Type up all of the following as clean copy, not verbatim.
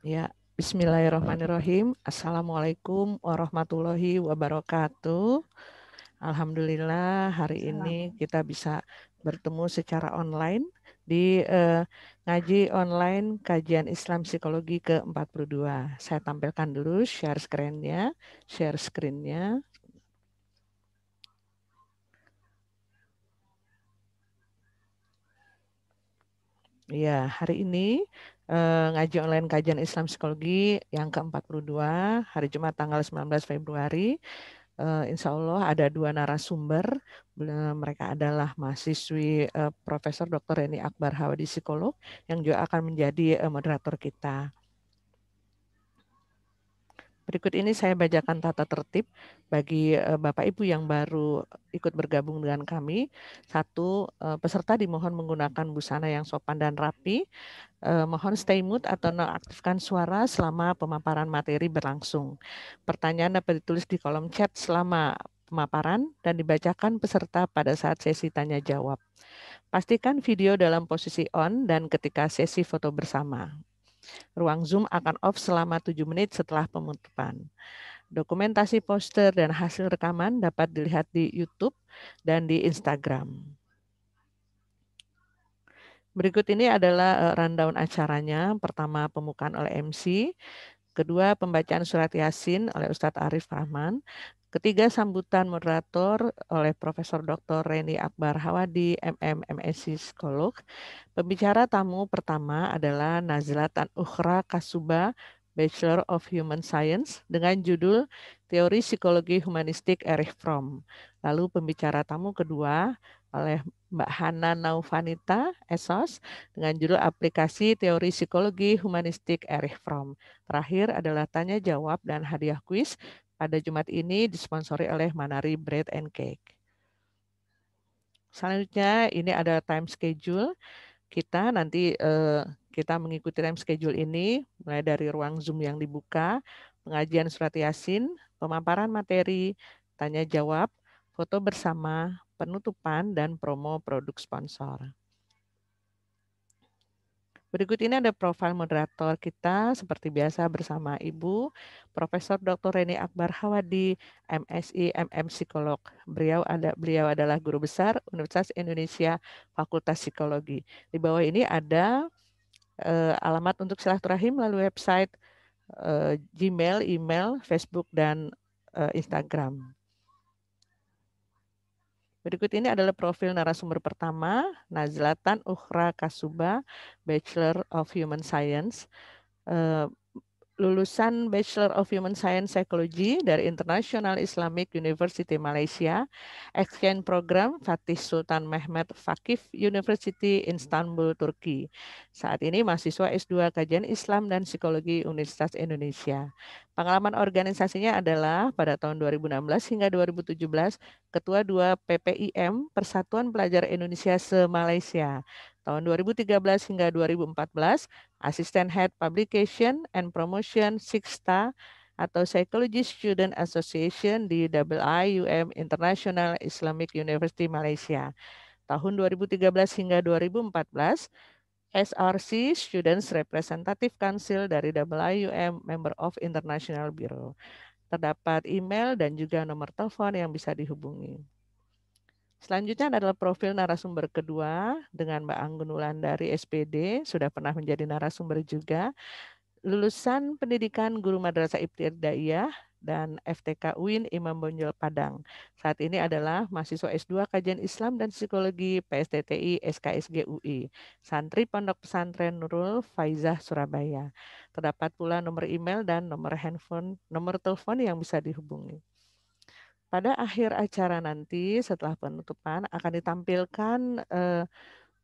Ya, bismillahirrahmanirrahim. Assalamualaikum warahmatullahi wabarakatuh. Alhamdulillah hari ini Salam. kita bisa bertemu secara online di ngaji online kajian Islam Psikologi ke-42. Saya tampilkan dulu share screen-nya. Share screen-nya. Ya, hari ini ngaji online kajian Islam Psikologi yang ke-42, hari Jumat tanggal 19 Februari. Insya Allah ada dua narasumber. Mereka adalah mahasiswi Profesor Dr. Reni Akbar Hawadi Psikolog yang juga akan menjadi moderator kita. Berikut ini saya bacakan tata tertib bagi Bapak Ibu yang baru ikut bergabung dengan kami. Satu, peserta dimohon menggunakan busana yang sopan dan rapi. Mohon stay mute atau nonaktifkan suara selama pemaparan materi berlangsung. Pertanyaan dapat ditulis di kolom chat selama pemaparan dan dibacakan peserta pada saat sesi tanya jawab. Pastikan video dalam posisi on dan ketika sesi foto bersama. Ruang Zoom akan off selama 7 menit setelah penutupan. Dokumentasi poster dan hasil rekaman dapat dilihat di YouTube dan di Instagram. Berikut ini adalah rundown acaranya. Pertama, pembukaan oleh MC. Kedua, pembacaan surat Yasin oleh Ustadz Arif Rahman. Ketiga, sambutan moderator oleh Profesor Dr. Reni Akbar Hawadi, MM, MSc Psikolog. Pembicara tamu pertama adalah Nazlatan Ukhra Kasuba, Bachelor of Human Science, dengan judul Teori Psikologi Humanistik Erich Fromm. Lalu pembicara tamu kedua oleh Mbak Hana Naufanita, ESOS, dengan judul Aplikasi Teori Psikologi Humanistik Erich Fromm. Terakhir adalah tanya jawab dan hadiah kuis pada Jumat ini disponsori oleh Manari Bread and Cake. Selanjutnya ini ada time schedule. Kita nanti kita mengikuti time schedule ini mulai dari ruang Zoom yang dibuka, pengajian surat Yasin, pemaparan materi, tanya jawab, foto bersama, penutupan, dan promo produk sponsor. Berikut ini ada profil moderator kita seperti biasa bersama Ibu Profesor Dr. Reni Akbar Hawadi, MSI, MM Psikolog. Beliau adalah guru besar Universitas Indonesia Fakultas Psikologi. Di bawah ini ada alamat untuk silaturahim melalui website, Gmail, email, Facebook, dan Instagram. Berikut ini adalah profil narasumber pertama, Nazlatan Ukhra Kasuba, Bachelor of Human Science, lulusan Bachelor of Human Science Psychology dari International Islamic University Malaysia, Exchange Program Fatih Sultan Mehmet Fakih University Istanbul, Turki. Saat ini mahasiswa S2 Kajian Islam dan Psikologi Universitas Indonesia. Pengalaman organisasinya adalah pada tahun 2016 hingga 2017 Ketua 2 PPIM Persatuan Pelajar Indonesia se-Malaysia. Tahun 2013 hingga 2014 Assistant Head Publication and Promotion Sixta atau Psychology Student Association di IIUM International Islamic University Malaysia. Tahun 2013 hingga 2014, SRC Students Representative Council dari IIUM Member of International Bureau. Terdapat email dan juga nomor telepon yang bisa dihubungi. Selanjutnya adalah profil narasumber kedua dengan Mbak Anggun Wulandari SPD, sudah pernah menjadi narasumber juga. Lulusan pendidikan guru madrasah ibtidaiyah dan FTK UIN Imam Bonjol Padang. Saat ini adalah mahasiswa S2 Kajian Islam dan Psikologi PSTTI SKSG UI. Santri Pondok Pesantren Nurul Faizah Surabaya. Terdapat pula nomor email dan nomor handphone, nomor telepon yang bisa dihubungi. Pada akhir acara nanti setelah penutupan akan ditampilkan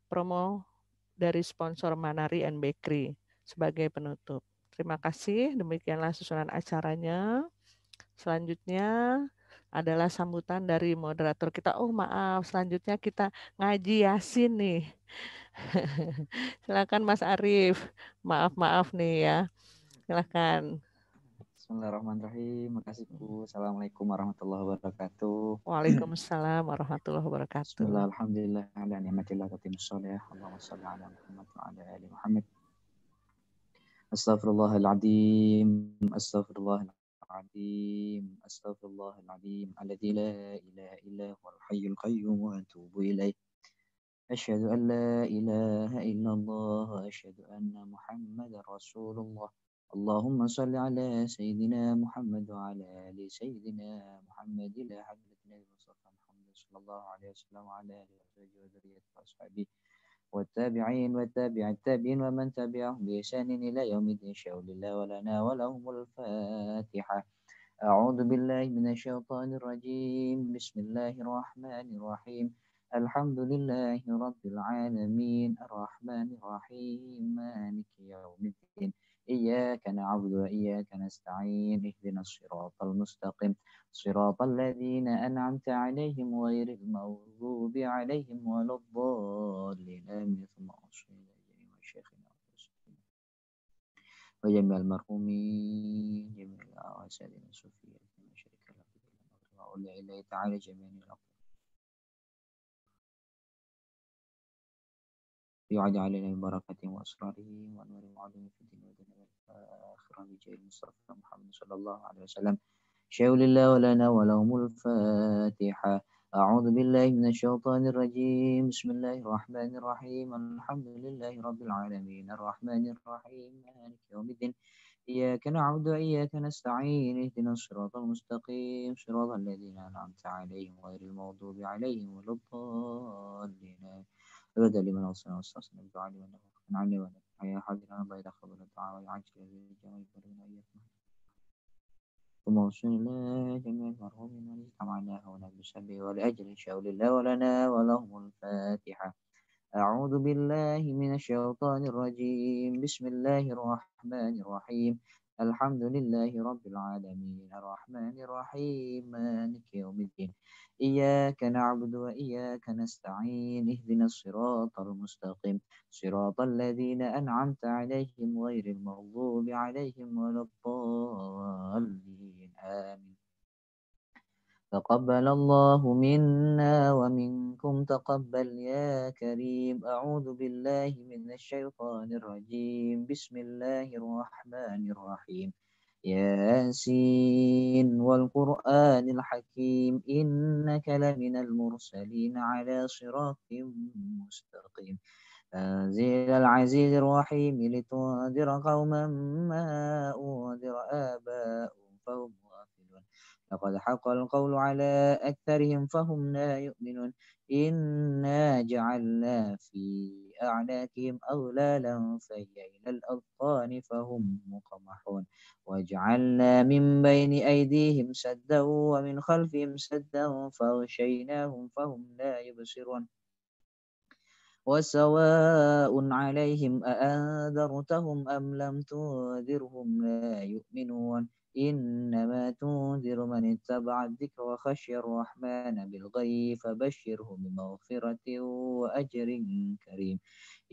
promo dari sponsor Manari and Bakery sebagai penutup. Terima kasih, demikianlah susunan acaranya. Selanjutnya adalah sambutan dari moderator kita. Oh maaf, selanjutnya kita ngaji Yasin nih. Silakan Mas Arief. Maaf nih ya. Silakan. Bismillahirrahmanirrahim. Makasih Bu. Assalamualaikum warahmatullahi wabarakatuh. Waalaikumsalam warahmatullahi wabarakatuh. Bismillah, alhamdulillah, ala ni'matillah tatimmus sholih. Allahumma sholli ala Muhammad wa ala ali Muhammad. أستغفر الله العظيم، أستغفر الله العظيم، أستغفر الله العظيم الذي لا إله إلا هو الحي القيوم وأتوب إليه. أشهد أن لا إله إلا الله وأشهد أن محمدا رسول الله. اللهم صل على سيدنا محمد وعلى آل سيدنا محمد إلى حضرة النبي المصطفى محمد صلى الله عليه وسلم وعلى آله وصحبه وذريته وأصحابه والتابعين والتابع التابعين ومن تبعهم بإحسان إلى يوم الدين. شاء لله ولنا ولهم الفاتحة. أعوذ بالله من الشيطان الرجيم. بسم الله الرحمن الرحيم. الحمد لله رب العالمين الرحمن الرحيم مالك يوم الدين. إياك نعبد وإياك نستعين. اهدنا الصراط المستقيم صراط الذين أنعمت عليهم غير المغضوب عليهم ولا الضالين آمين. ثم أصلي إلى شيخنا وجميع المرحومين جميع الأساتذة الصوفية كما شرك له وأولى إليه تعالى جميع الأقوال يعد علينا من بركاتهم وأسرارهم وأنوار معلوم في الدين والدنيا والآخرة بجاه المصطفى محمد صلى الله عليه وسلم. شاء لله ولنا ولهم الفاتحة. أعوذ بالله من الشيطان الرجيم. بسم الله الرحمن الرحيم. الحمد لله رب العالمين الرحمن الرحيم مالك يوم الدين. إياك نعبد وإياك نستعين. اهدنا الصراط المستقيم صراط الذين أنعمت عليهم غير المغضوب عليهم ولا الضالين. أبدا لمن أوصينا واستغفر الدعاء لمن أغفر عني ونفع يا حاضرنا بيد خبر الدعاء ويعجل بالجمع يكرمنا إياكم. ثم وصلنا إلى جميع المرحومين واجتمعنا هنا بسبب ولأجل إن شاء لله ولنا ولهم الفاتحة. أعوذ بالله من الشيطان الرجيم. بسم الله الرحمن الرحيم. الحمد لله رب العالمين الرحمن الرحيم مالك يوم الدين. إياك نعبد وإياك نستعين. اهدنا الصراط المستقيم صراط الذين أنعمت عليهم غير المغضوب عليهم ولا الضالين آمين. تقبل الله منا ومنكم تقبل يا كريم. أعوذ بالله من الشيطان الرجيم. بسم الله الرحمن الرحيم. ياسين والقرآن الحكيم إنك لمن المرسلين على صراط مستقيم. تنزيل العزيز الرحيم لتنذر قوما ما أنذر آباؤهم فهم غافلون. لقد حق القول على أكثرهم فهم لا يؤمنون. إنا جعلنا في أعناقهم أغلالا فهي إلى الأذقان فهم مقمحون. وجعلنا من بين أيديهم سدا ومن خلفهم سدا فغشيناهم فهم لا يبصرون. وسواء عليهم أأنذرتهم أم لم تنذرهم لا يؤمنون. إنما تنذر من اتبع الذكر وخشي الرحمن بالغيب فبشره بمغفرة وأجر كريم.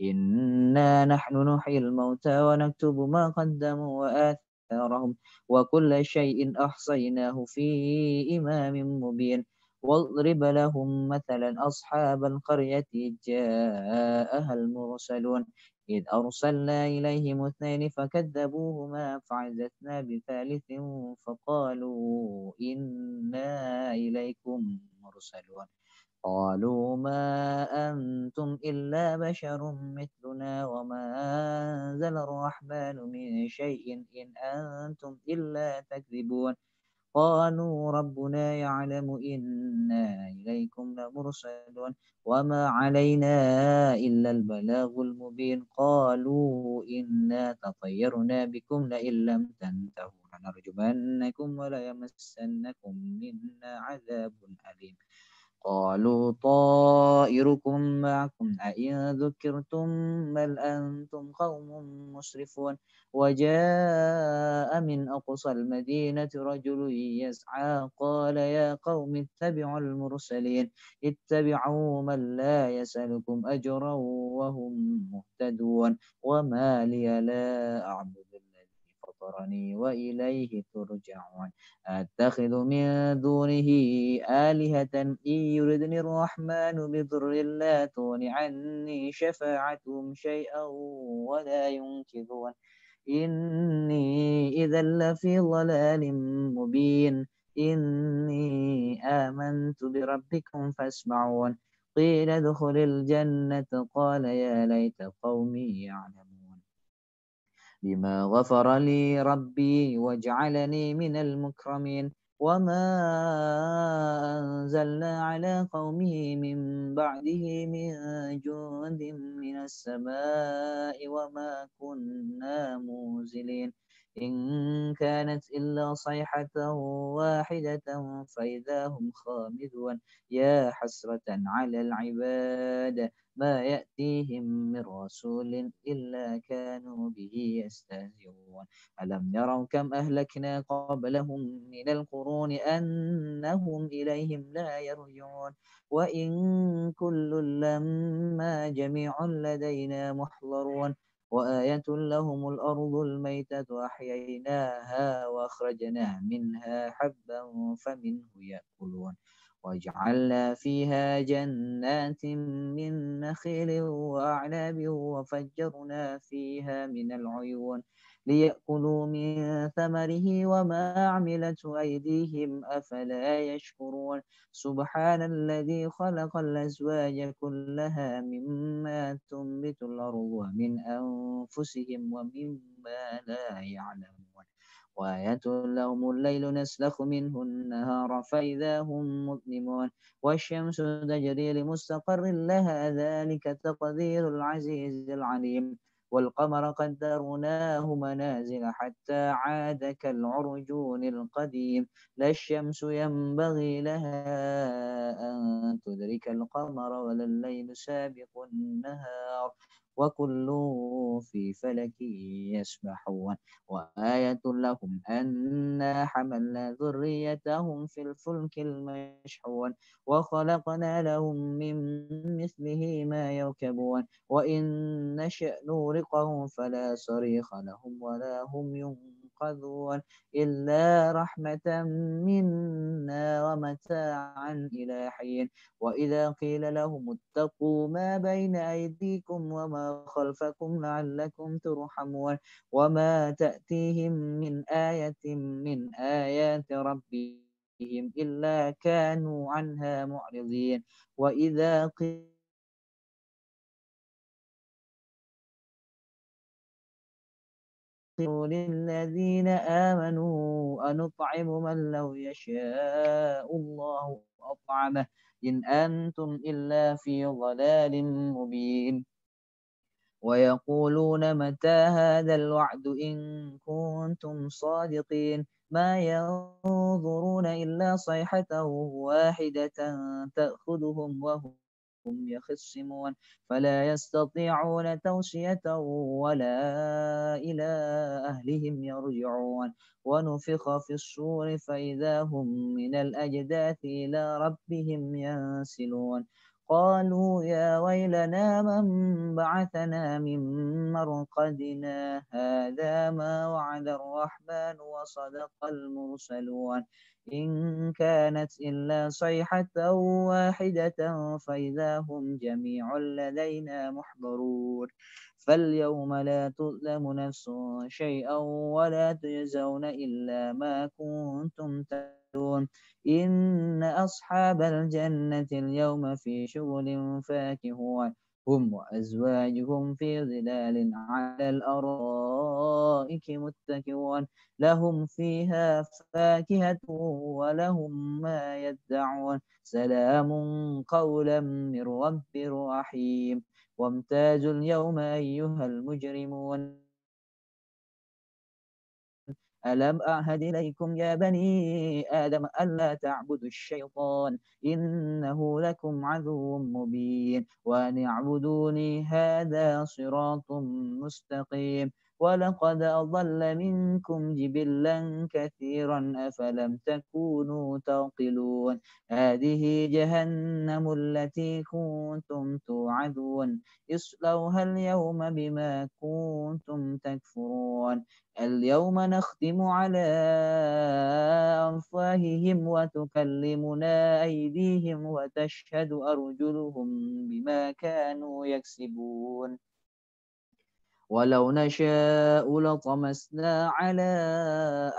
إنا نحن نحيي الموتى ونكتب ما قدموا وآثارهم وكل شيء أحصيناه في إمام مبين. واضرب لهم مثلا أصحاب القرية إذ جاءها المرسلون إذ أرسلنا إليهم اثنين فكذبوهما فعززنا بثالث فقالوا إنا إليكم مرسلون. قالوا ما أنتم إلا بشر مثلنا وما أنزل الرحمن من شيء إن أنتم إلا تكذبون. قالوا ربنا يعلم إنا إليكم لمرسلون وما علينا إلا البلاغ المبين. قالوا إنا تطيرنا بكم لئن لم تنتهوا لنرجمنكم وليمسنكم منا عذاب أليم. قالوا طائركم معكم أئن ذكرتم بل أنتم قوم مسرفون. وجاء من أقصى المدينة رجل يسعى قال يا قوم اتبعوا المرسلين اتبعوا من لا يسألكم أجرا وهم مهتدون. وما لي لا أعبد الذي فطرني وإليه ترجعون. أتخذ من دونه آلهة إن يردني الرحمن بضر لا تغن عني شفاعتهم شيئا ولا ينقذون. إني إذا لفي ضلال مبين إني آمنت بربكم فاسمعون قيل ادخل الجنة قال يا ليت قومي يعلمون بما غفر لي ربي واجعلني من المكرمين وما أنزلنا على قومه من بعده من جند من السماء وما كنا منزلين إن كانت إلا صيحة واحدة فإذا هم خامدون يا حسرة على العباد ما يأتيهم من رسول إلا كانوا به يستهزئون ألم يروا كم أهلكنا قبلهم من القرون أنهم إليهم لا يرجعون وإن كل لما جميع لدينا محضرون وآية لهم الأرض الميتة أحييناها وأخرجنا منها حبا فمنه يأكلون وجعلنا فيها جنات من نخيل وأعناب وفجرنا فيها من العيون ليأكلوا من ثمره وما عملته أيديهم أفلا يشكرون سبحان الذي خلق الأزواج كلها مما تنبت الأرض ومن أنفسهم ومما لا يعلمون وآية لهم الليل نسلخ منه النهار فإذا هم مظلمون والشمس تجري لمستقر لها ذلك تقدير العزيز العليم والقمر قدرناه منازل حتى عاد كالعرجون القديم لا الشمس ينبغي لها أن تدرك القمر ولا الليل سابق النهار وكل في فلك يسبحون وآية لهم أنا حملنا ذريتهم في الفلك المشحون وخلقنا لهم من مثله ما يركبون وإن نشأ نورقهم فلا صريخ لهم ولا هم ينقذون إلا رحمة منا ومتاعا إلى حين وإذا قيل لهم اتقوا ما بين أيديكم وما خلفكم لعلكم ترحمون وما تأتيهم من آية من آيات ربهم إلا كانوا عنها معرضين وإذا قيل للذين آمنوا أنطعم من لو يشاء الله أطعمه إن أنتم إلا في ضلال مبين ويقولون متى هذا الوعد إن كنتم صادقين ما ينظرون إلا صيحة واحدة تأخذهم وهم يخصمون فلا يستطيعون توصية ولا إلى أهلهم يرجعون ونفخ في الصور فإذا هم من الأجداث إلى ربهم ينسلون قالوا يا ويلنا من بعثنا من مرقدنا هذا ما وعد الرحمن وصدق المرسلون إن كانت إلا صيحة واحدة فإذا هم جميع لدينا محضرون فاليوم لا تظلم نفس شيئا ولا تجزون إلا ما كنتم تعملون إن أصحاب الجنة اليوم في شغل فاكهون هم وأزواجهم في ظلال على الأرائك متكئون لهم فيها فاكهة ولهم ما يدعون سلام قولا من رب رحيم وامتازوا اليوم أيها المجرمون ألم أعهد إليكم يا بني آدم ألا تعبدوا الشيطان إنه لكم عدو مبين وأن اعبدوني هذا صراط مستقيم ولقد أضل منكم جبلا كثيرا أفلم تكونوا تعقلون هذه جهنم التي كنتم توعدون اصلوها اليوم بما كنتم تكفرون اليوم نختم على أفواههم وتكلمنا أيديهم وتشهد أرجلهم بما كانوا يكسبون ولو نشاء لطمسنا على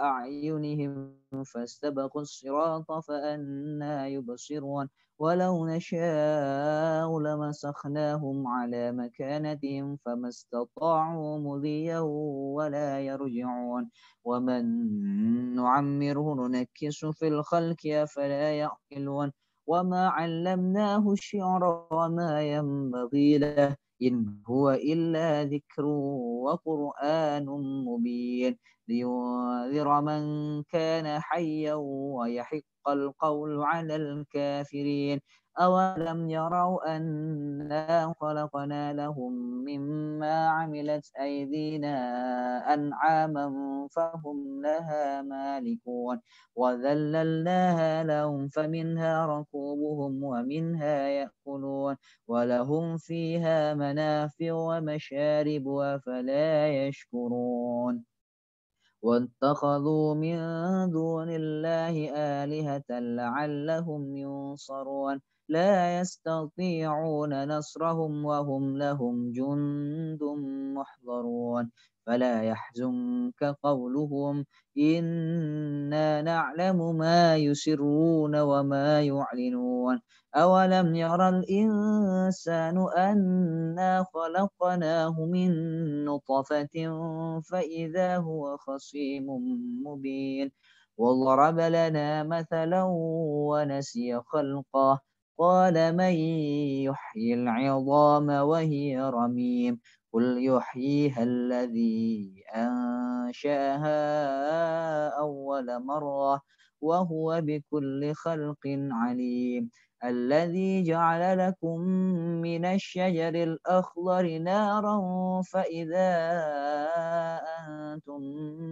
أعينهم فاستبقوا الصراط فأنى يبصرون ولو نشاء لمسخناهم على مكانتهم فما استطاعوا مضيا ولا يرجعون ومن نعمره ننكس في الخلق أفلا يعقلون وما علمناه الشعر وما ينبغي له إن هو إلا ذكر وقرآن مبين لينذر من كان حيا ويحق القول على الكافرين أولم يروا أنا خلقنا لهم مما عملت أيدينا أنعاما فهم لها مالكون وذللناها لهم فمنها ركوبهم ومنها يأكلون ولهم فيها منافع ومشارب أفلا يشكرون واتخذوا من دون الله آلهة لعلهم ينصرون لا يستطيعون نصرهم وهم لهم جند محضرون فلا يحزنك قولهم إنا نعلم ما يسرون وما يعلنون أولم يرى الإنسان أنا خلقناه من نطفة فإذا هو خصيم مبين وضرب لنا مثلا ونسي خلقه قال من يحيي العظام وهي رميم قل يحييها الذي أنشأها أول مرة وهو بكل خلق عليم الذي جعل لكم من الشجر الأخضر نارا فإذا أنتم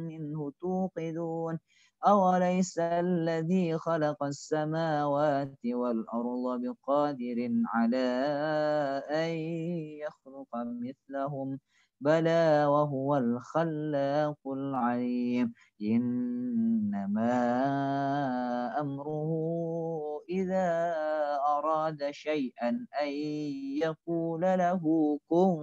منه توقدون أوليس الذي خلق السماوات والأرض بقادر على أن يخلق مثلهم بلى وهو الخلاق العليم إنما أمره إذا أراد شيئا أن يقول له كن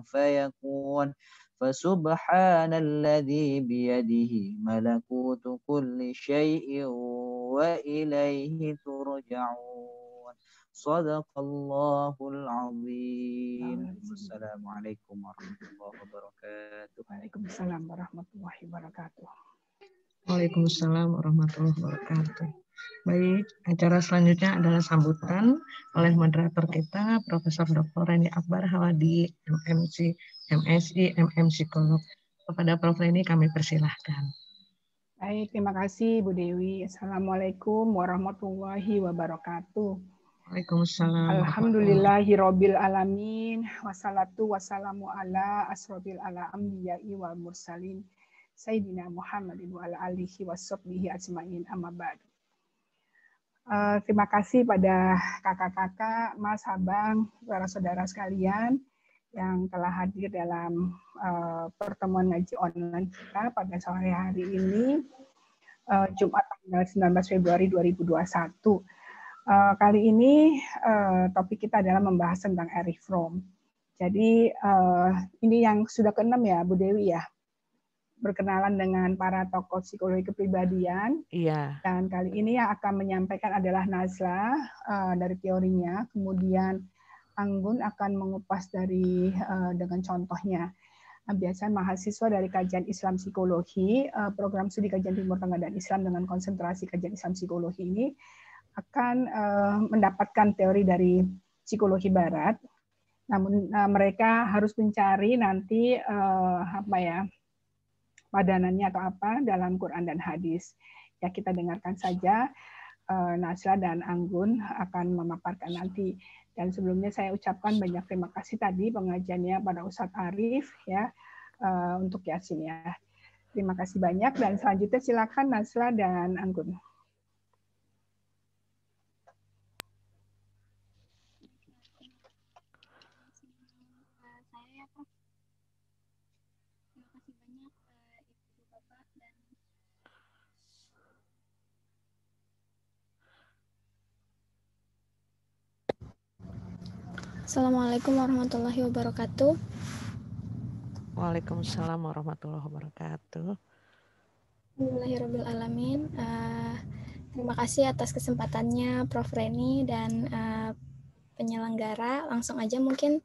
فيكون فسبحان الذي بيده ملكوت كل شيء وإليه ترجعون صدق الله العظيم والسلام عليكم ورحمة الله وبركاته. Waalaikumsalam warahmatullahi wabarakatuh. Waalaikumsalam warahmatullahi wabarakatuh. Baik, acara selanjutnya adalah sambutan oleh moderator kita, Profesor Dr. Reni Akbar Hawadi, MMC, MSI, MM Psikolog. Kepada Prof. Reni kami persilahkan. Baik, terima kasih Bu Dewi. Assalamualaikum warahmatullahi wabarakatuh. Waalaikumsalam. Alhamdulillahirabbil alamin wassalatu wassalamu ala asrofil ala anbiya'i wal mursalin Sayyidina Muhammadin wa ala alihi washabbihi ajmain amma ba'du. Terima kasih pada kakak-kakak, Mas, Abang, para saudara sekalian yang telah hadir dalam pertemuan ngaji online kita pada sore hari ini, Jumat tanggal 19 Februari 2021. Kali ini topik kita adalah membahas tentang Erich Fromm. Jadi ini yang sudah ke-6 ya, Bu Dewi ya, berkenalan dengan para tokoh psikologi kepribadian. Iya. Dan kali ini yang akan menyampaikan adalah Nazla dari teorinya, kemudian Anggun akan mengupas dari dengan contohnya. Biasanya mahasiswa dari kajian Islam Psikologi, program studi kajian Timur Tengah dan Islam dengan konsentrasi kajian Islam Psikologi ini akan mendapatkan teori dari psikologi Barat. Namun mereka harus mencari nanti padanannya atau apa dalam Quran dan hadis. Ya, kita dengarkan saja Nazla dan Anggun akan memaparkan nanti. Dan sebelumnya saya ucapkan banyak terima kasih tadi pengajiannya pada Ustadz Arif ya untuk Yasin ya. Terima kasih banyak dan selanjutnya silakan Nazla dan Anggun. Assalamualaikum warahmatullahi wabarakatuh. Waalaikumsalam warahmatullahi wabarakatuh. Alhamdulillahirrahmanirrahim. Terima kasih atas kesempatannya Prof. Reni dan penyelenggara. Langsung aja mungkin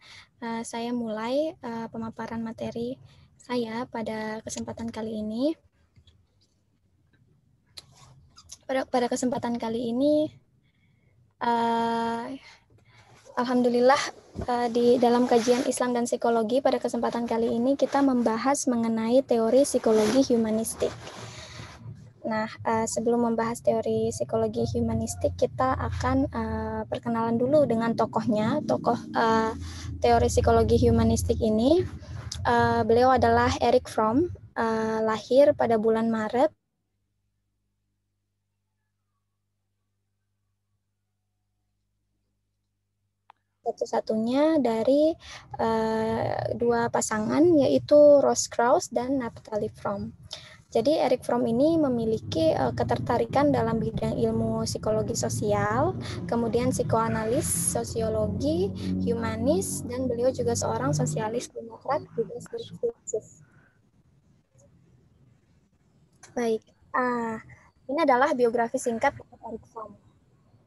saya mulai pemaparan materi saya pada kesempatan kali ini. Pada kesempatan kali ini, alhamdulillah di dalam kajian Islam dan Psikologi pada kesempatan kali ini kita membahas mengenai teori psikologi humanistik. Nah, sebelum membahas teori psikologi humanistik, kita akan perkenalan dulu dengan tokohnya. Tokoh teori psikologi humanistik ini, beliau adalah Erich Fromm, lahir pada bulan Maret satu-satunya dari dua pasangan, yaitu Rose Krauss dan Naphtali Fromm. Jadi Erich Fromm ini memiliki ketertarikan dalam bidang ilmu psikologi sosial, kemudian psikoanalis, sosiologi, humanis, dan beliau juga seorang sosialis demokrat juga sekaligus. Baik, ini adalah biografi singkat Erich Fromm.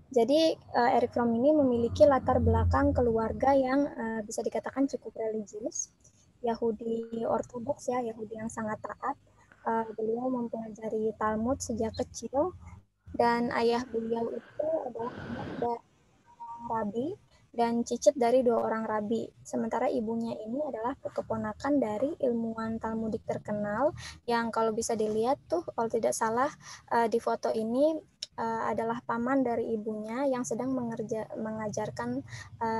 Jadi Erich Fromm ini memiliki latar belakang keluarga yang bisa dikatakan cukup religius, Yahudi ortodoks ya, Yahudi yang sangat taat. Beliau mempelajari Talmud sejak kecil dan ayah beliau itu adalah anak dari rabi dan cicit dari dua orang rabi. Sementara ibunya ini adalah keponakan dari ilmuwan Talmudik terkenal yang kalau bisa dilihat tuh kalau tidak salah di foto ini adalah paman dari ibunya yang sedang mengajarkan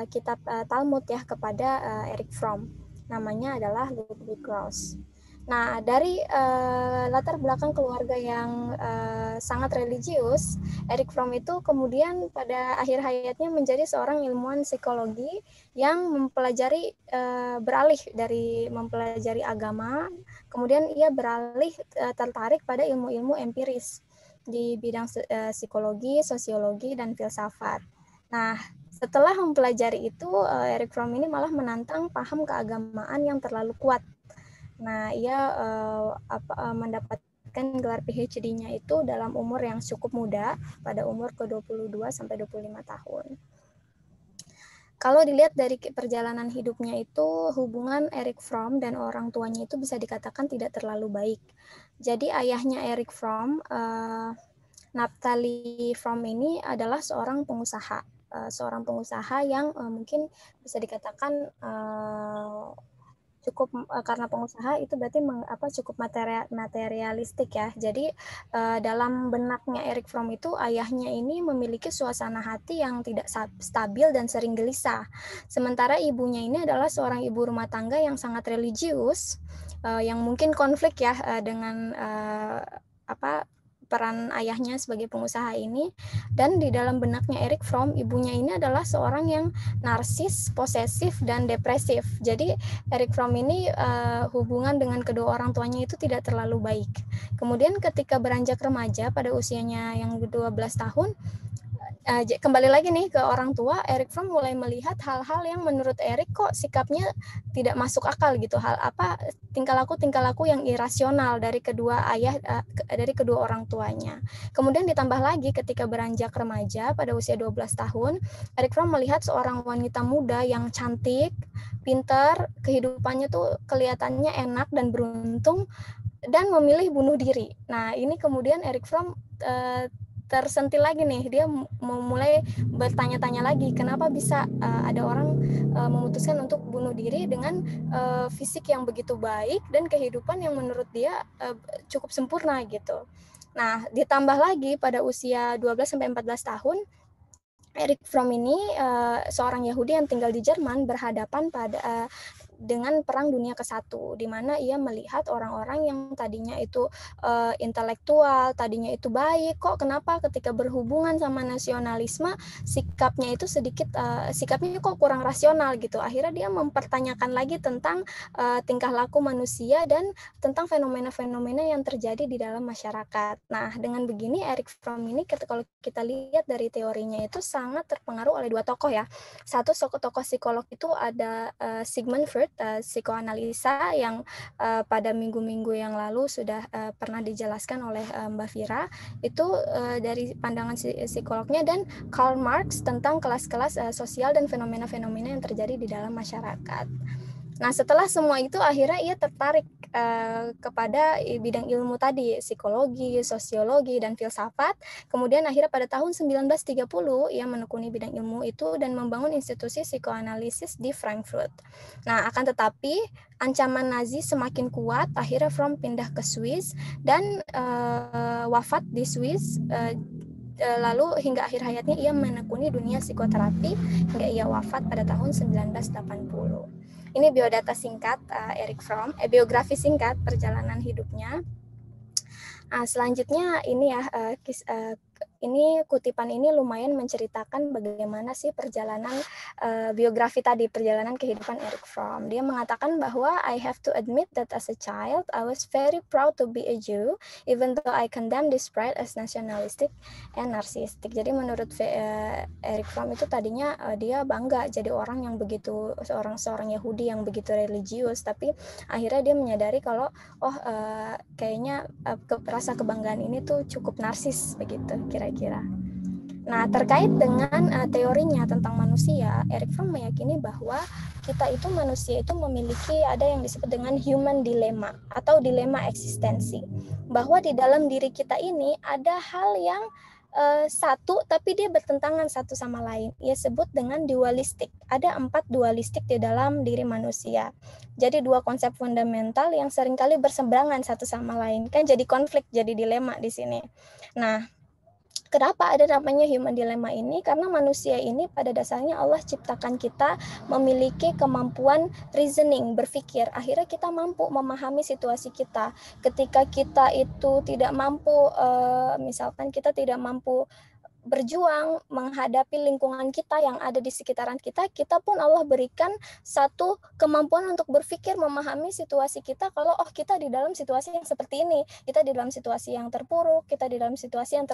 kitab Talmud ya kepada Erich Fromm. Namanya adalah Ludwig Krauss. Nah, dari latar belakang keluarga yang sangat religius, Erich Fromm itu kemudian pada akhir hayatnya menjadi seorang ilmuwan psikologi yang mempelajari beralih dari mempelajari agama, kemudian ia beralih tertarik pada ilmu-ilmu empiris di bidang psikologi, sosiologi, dan filsafat. Nah, setelah mempelajari itu, Erich Fromm ini malah menantang paham keagamaan yang terlalu kuat. Nah, ia mendapatkan gelar PhD-nya itu dalam umur yang cukup muda, pada umur ke-22 sampai 25 tahun. Kalau dilihat dari perjalanan hidupnya itu, hubungan Erich Fromm dan orang tuanya itu bisa dikatakan tidak terlalu baik. Jadi ayahnya Erich Fromm, Naphtali Fromm ini adalah seorang pengusaha yang mungkin bisa dikatakan cukup karena pengusaha itu berarti cukup materialistik ya. Jadi dalam benaknya Erich Fromm itu ayahnya ini memiliki suasana hati yang tidak stabil dan sering gelisah. Sementara ibunya ini adalah seorang ibu rumah tangga yang sangat religius, yang mungkin konflik ya dengan peran ayahnya sebagai pengusaha ini. Dan di dalam benaknya Erich Fromm, ibunya ini adalah seorang yang narsis, posesif, dan depresif. Jadi Erich Fromm ini hubungan dengan kedua orang tuanya itu tidak terlalu baik. Kemudian ketika beranjak remaja pada usianya yang 12 tahun, kembali lagi nih ke orang tua, Erich Fromm mulai melihat hal-hal yang menurut Erich kok sikapnya tidak masuk akal gitu, tingkah laku yang irasional dari kedua orang tuanya. Kemudian ditambah lagi ketika beranjak remaja pada usia 12 tahun, Erich Fromm melihat seorang wanita muda yang cantik, pintar, kehidupannya tuh kelihatannya enak dan beruntung, dan memilih bunuh diri. Nah, ini kemudian Erich Fromm tersentil lagi nih, dia mulai bertanya-tanya lagi kenapa bisa ada orang memutuskan untuk bunuh diri dengan fisik yang begitu baik dan kehidupan yang menurut dia cukup sempurna gitu. Nah, ditambah lagi pada usia 12-14 tahun, Erich Fromm ini seorang Yahudi yang tinggal di Jerman berhadapan dengan Perang Dunia ke-1, di mana ia melihat orang-orang yang tadinya itu intelektual, tadinya itu baik, kok kenapa ketika berhubungan sama nasionalisme sikapnya itu sikapnya kok kurang rasional gitu. Akhirnya dia mempertanyakan lagi tentang tingkah laku manusia dan tentang fenomena-fenomena yang terjadi di dalam masyarakat. Nah, dengan begini Erich Fromm ini kalau kita lihat dari teorinya itu sangat terpengaruh oleh dua tokoh ya. Satu tokoh psikolog itu ada Sigmund Freud, psikoanalisa yang pada minggu-minggu yang lalu sudah pernah dijelaskan oleh Mbak Vira, itu dari pandangan psikolognya, dan Karl Marx tentang kelas-kelas sosial dan fenomena-fenomena yang terjadi di dalam masyarakat. Nah, setelah semua itu akhirnya ia tertarik kepada bidang ilmu tadi, psikologi, sosiologi, dan filsafat. Kemudian akhirnya pada tahun 1930 ia menekuni bidang ilmu itu dan membangun institusi psikoanalisis di Frankfurt. Nah, akan tetapi ancaman Nazi semakin kuat, akhirnya Fromm pindah ke Swiss dan wafat di Swiss. Lalu hingga akhir hayatnya ia menekuni dunia psikoterapi hingga ia wafat pada tahun 1980. Ini biodata singkat Erich Fromm, biografi singkat perjalanan hidupnya. Selanjutnya ini ya, ini kutipan ini lumayan menceritakan bagaimana sih perjalanan biografi tadi, perjalanan kehidupan Erich Fromm. Dia mengatakan bahwa I have to admit that as a child I was very proud to be a Jew, even though I condemn this pride as nationalistic and narcissistic. Jadi menurut Erich Fromm itu tadinya dia bangga jadi orang yang begitu, seorang Yahudi yang begitu religius, tapi akhirnya dia menyadari kalau kayaknya rasa kebanggaan ini tuh cukup narsis begitu kira-kira. Nah, terkait dengan teorinya tentang manusia, Erich Fromm meyakini bahwa kita itu manusia itu memiliki ada yang disebut dengan human dilemma atau dilema eksistensi. Bahwa di dalam diri kita ini ada hal yang satu tapi dia bertentangan satu sama lain. Ia sebut dengan dualistik. Ada 4 dualistik di dalam diri manusia. Jadi 2 konsep fundamental yang seringkali berseberangan satu sama lain. Kan jadi konflik, jadi dilema di sini. Nah, kenapa ada namanya human dilemma ini? Karena manusia ini pada dasarnya Allah ciptakan kita memiliki kemampuan reasoning, berpikir. Akhirnya kita mampu memahami situasi kita. Ketika kita itu tidak mampu, misalkan kita tidak mampu berjuang menghadapi lingkungan kita yang ada di sekitaran kita, kita pun Allah berikan satu kemampuan untuk berpikir, memahami situasi kita, kalau kita di dalam situasi yang seperti ini, kita di dalam situasi yang terpuruk, kita di dalam situasi yang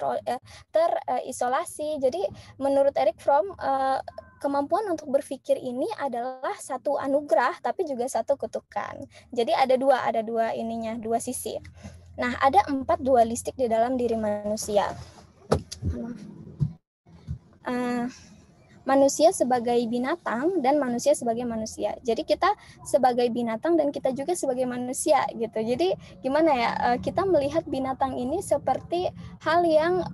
terisolasi. Jadi menurut Erich Fromm, kemampuan untuk berpikir ini adalah satu anugerah tapi juga satu kutukan. Jadi ada dua ininya, 2 sisi. Nah, ada 4 dualistik di dalam diri manusia. Manusia sebagai binatang dan manusia sebagai manusia. Jadi kita sebagai binatang dan kita juga sebagai manusia gitu. Jadi gimana ya, kita melihat binatang ini seperti hal yang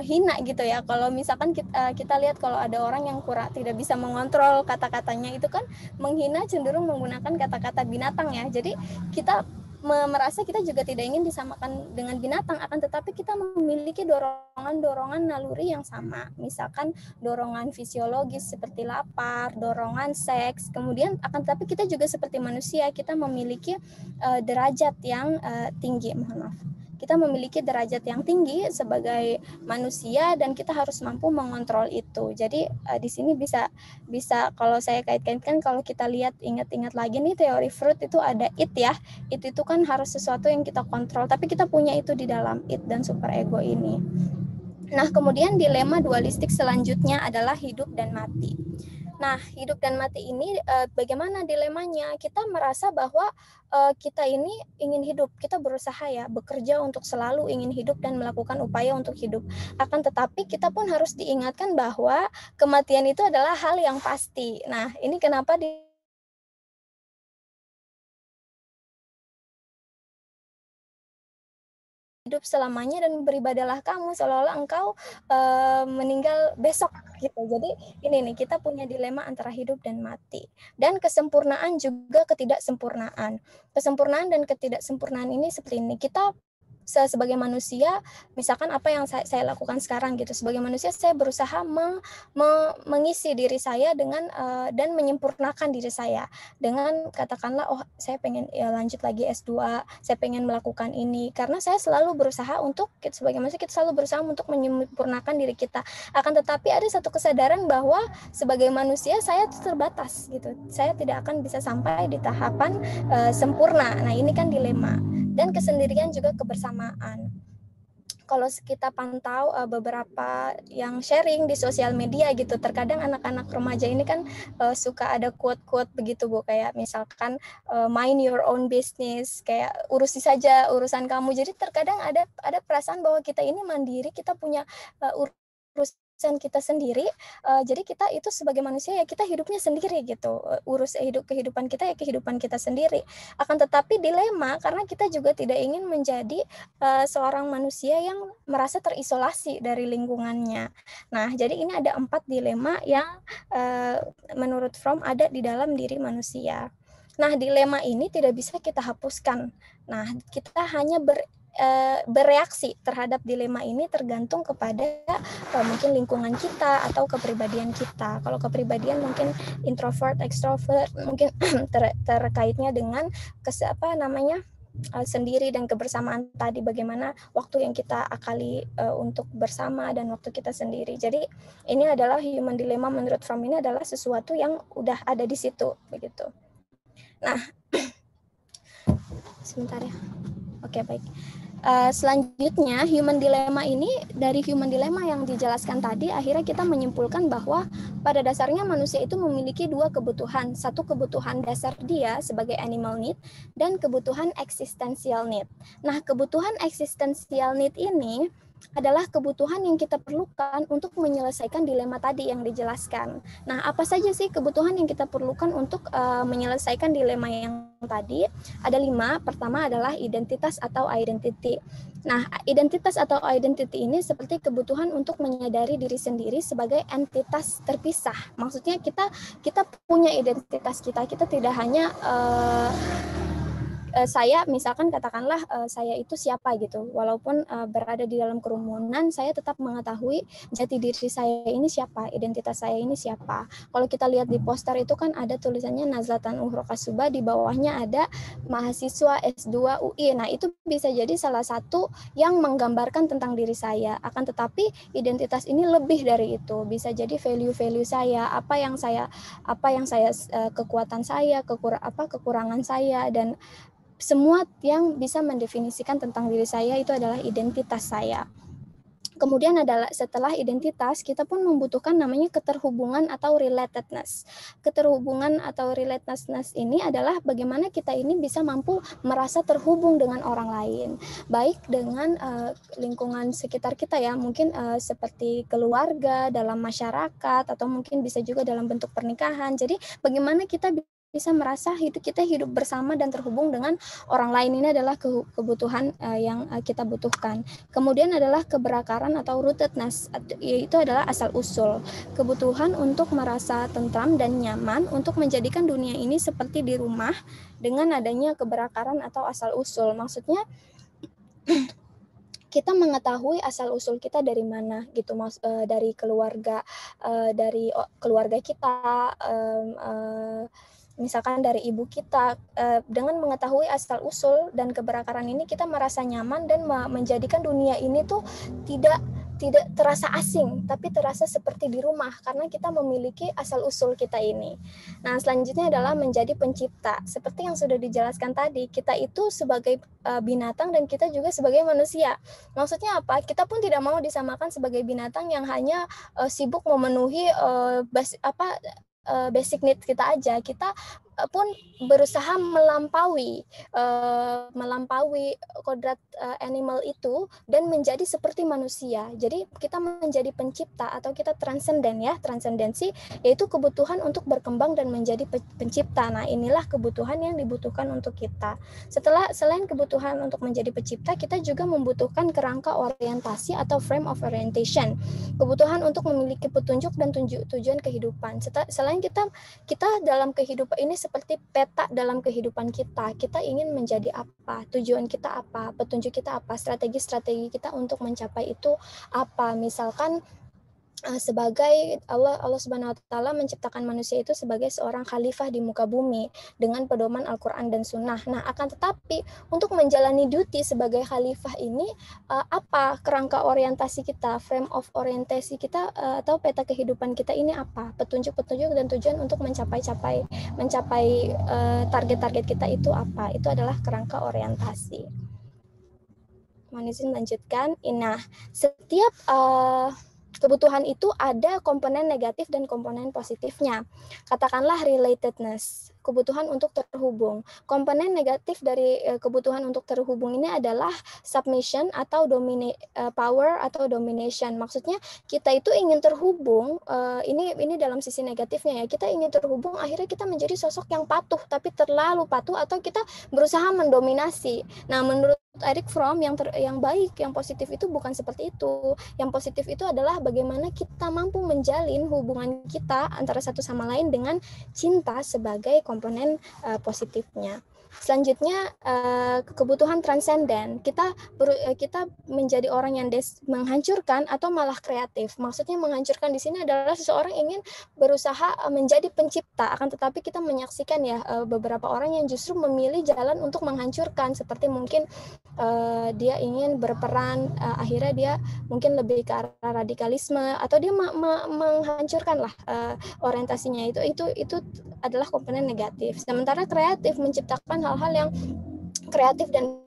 hina gitu ya. Kalau misalkan kita lihat kalau ada orang yang tidak bisa mengontrol kata-katanya, itu kan menghina, cenderung menggunakan kata-kata binatang ya. Jadi kita merasa kita juga tidak ingin disamakan dengan binatang, akan tetapi kita memiliki dorongan naluri yang sama, misalkan dorongan fisiologis seperti lapar, dorongan seks, kemudian akan tetapi kita juga seperti manusia, kita memiliki derajat yang tinggi, kita memiliki derajat yang tinggi sebagai manusia dan kita harus mampu mengontrol itu. Jadi di sini bisa kalau saya kaitkan, kalau kita lihat ingat-ingat lagi nih teori Freud itu ada id ya. Id itu kan harus sesuatu yang kita kontrol, tapi kita punya itu di dalam id dan superego ini. Nah, kemudian dilema dualistik selanjutnya adalah hidup dan mati. Nah, hidup dan mati ini bagaimana dilemanya? Kita merasa bahwa kita ini ingin hidup, kita berusaha ya, bekerja untuk selalu ingin hidup dan melakukan upaya untuk hidup. Akan tetapi kita pun harus diingatkan bahwa kematian itu adalah hal yang pasti. Nah, ini kenapa hidup selamanya dan beribadahlah kamu seolah-olah engkau meninggal besok gitu. Jadi ini nih, kita punya dilema antara hidup dan mati, dan kesempurnaan juga ketidaksempurnaan. Kesempurnaan dan ketidaksempurnaan ini seperti ini, kita sebagai manusia, misalkan apa yang saya lakukan sekarang gitu, sebagai manusia saya berusaha mengisi diri saya dengan dan menyempurnakan diri saya dengan katakanlah saya pengen lanjut lagi S2, saya pengen melakukan ini, karena saya selalu berusaha untuk, sebagai manusia kita selalu berusaha untuk menyempurnakan diri kita. Akan tetapi ada satu kesadaran bahwa sebagai manusia saya terbatas gitu, saya tidak akan bisa sampai di tahapan sempurna. Nah, ini kan dilema. Dan kesendirian juga kebersamaan. kalau kita pantau beberapa yang sharing di sosial media gitu, terkadang anak-anak remaja ini kan suka ada quote-quote begitu Bu, kayak misalkan mind your own business, kayak urusi saja urusan kamu. Jadi terkadang ada perasaan bahwa kita ini mandiri, kita punya urusan kita sendiri, jadi kita itu sebagai manusia ya kita hidupnya sendiri gitu, urus kehidupan kita ya kehidupan kita sendiri. Akan tetapi dilema karena kita juga tidak ingin menjadi seorang manusia yang merasa terisolasi dari lingkungannya. Nah, jadi ini ada 4 dilema yang menurut Fromm ada di dalam diri manusia. Nah, dilema ini tidak bisa kita hapuskan. Nah, kita hanya bereaksi terhadap dilema ini tergantung kepada mungkin lingkungan kita atau kepribadian kita. Kalau kepribadian mungkin introvert, extrovert, mungkin terkaitnya dengan sendiri dan kebersamaan tadi, bagaimana waktu yang kita akali untuk bersama dan waktu kita sendiri. Jadi ini adalah human dilemma menurut Fromm, ini adalah sesuatu yang udah ada di situ begitu. Nah, sebentar ya. Oke, baik. Selanjutnya human dilemma ini, dari human dilemma yang dijelaskan tadi akhirnya kita menyimpulkan bahwa pada dasarnya manusia itu memiliki 2 kebutuhan, satu kebutuhan dasar dia sebagai animal need dan kebutuhan existential need. Nah, kebutuhan existential need ini adalah kebutuhan yang kita perlukan untuk menyelesaikan dilema tadi yang dijelaskan. Nah, apa saja sih kebutuhan yang kita perlukan untuk menyelesaikan dilema yang tadi? Ada 5. Pertama adalah identitas atau identity. Nah, identitas atau identity ini seperti kebutuhan untuk menyadari diri sendiri sebagai entitas terpisah. Maksudnya kita punya identitas kita tidak hanya saya misalkan katakanlah saya itu siapa gitu, walaupun berada di dalam kerumunan, saya tetap mengetahui jati diri saya ini siapa, identitas saya ini siapa. Kalau kita lihat di poster itu kan ada tulisannya Nazlatan Uhro Kasuba, di bawahnya ada mahasiswa S2 UI. Nah, itu bisa jadi salah satu yang menggambarkan tentang diri saya. Akan tetapi identitas ini lebih dari itu. Bisa jadi value-value saya, apa yang saya kekuatan saya, kekurangan saya, dan semua yang bisa mendefinisikan tentang diri saya itu adalah identitas saya. Kemudian adalah setelah identitas, kita pun membutuhkan namanya keterhubungan atau relatedness. Keterhubungan atau relatedness ini adalah bagaimana kita ini bisa mampu merasa terhubung dengan orang lain, baik dengan lingkungan sekitar kita ya, mungkin seperti keluarga, dalam masyarakat, atau mungkin bisa juga dalam bentuk pernikahan. Jadi bagaimana kita bisa merasa kita hidup bersama dan terhubung dengan orang lain, ini adalah kebutuhan yang kita butuhkan. Kemudian adalah keberakaran atau rootedness, yaitu adalah asal-usul. Kebutuhan untuk merasa tentram dan nyaman untuk menjadikan dunia ini seperti di rumah dengan adanya keberakaran atau asal-usul. Maksudnya kita mengetahui asal-usul kita dari mana gitu, dari keluarga, dari keluarga kita, misalkan dari ibu kita. Dengan mengetahui asal-usul dan keberakaran ini, kita merasa nyaman dan menjadikan dunia ini tuh tidak terasa asing, tapi terasa seperti di rumah karena kita memiliki asal-usul kita ini. Nah, selanjutnya adalah menjadi pencipta. Seperti yang sudah dijelaskan tadi, kita itu sebagai binatang dan kita juga sebagai manusia. Maksudnya apa? Kita pun tidak mau disamakan sebagai binatang yang hanya sibuk memenuhi basic need kita aja. Kita pun berusaha melampaui kodrat animal itu dan menjadi seperti manusia. Jadi kita menjadi pencipta atau kita transenden ya, transendensi, yaitu kebutuhan untuk berkembang dan menjadi pencipta. Nah, inilah kebutuhan yang dibutuhkan untuk kita. Selain kebutuhan untuk menjadi pencipta, kita juga membutuhkan kerangka orientasi atau frame of orientation. Kebutuhan untuk memiliki petunjuk dan tujuan kehidupan. Selain kita dalam kehidupan ini seperti peta dalam kehidupan kita. Kita ingin menjadi apa? Tujuan kita apa? Petunjuk kita apa? Strategi-strategi kita untuk mencapai itu apa? Misalkan sebagai Allah Subhanahu wa taala menciptakan manusia itu sebagai seorang khalifah di muka bumi dengan pedoman Al-Qur'an dan Sunnah. Nah, akan tetapi untuk menjalani duty sebagai khalifah ini apa kerangka orientasi kita, frame of orientasi kita atau peta kehidupan kita ini apa? Petunjuk-petunjuk dan tujuan untuk mencapai target-target kita itu apa? Itu adalah kerangka orientasi. mohon izin lanjutkan. Nah, setiap kebutuhan itu ada komponen negatif dan komponen positifnya. Katakanlah relatedness, kebutuhan untuk terhubung. Komponen negatif dari kebutuhan untuk terhubung ini adalah submission atau power atau domination. Maksudnya kita itu ingin terhubung, ini dalam sisi negatifnya ya. Kita ingin terhubung, akhirnya kita menjadi sosok yang patuh, tapi terlalu patuh, atau kita berusaha mendominasi. Nah, menurut Erich Fromm yang baik, yang positif itu bukan seperti itu. Yang positif itu adalah bagaimana kita mampu menjalin hubungan kita antara satu sama lain dengan cinta sebagai komponen positifnya. Selanjutnya kebutuhan transenden. Kita menjadi orang yang menghancurkan atau malah kreatif. Maksudnya menghancurkan di sini adalah seseorang ingin berusaha menjadi pencipta, akan tetapi kita menyaksikan ya beberapa orang yang justru memilih jalan untuk menghancurkan, seperti mungkin dia ingin berperan, akhirnya dia mungkin lebih ke arah radikalisme, atau dia menghancurkan lah orientasinya. Itu adalah komponen negatif. Sementara kreatif menciptakan hal-hal yang kreatif dan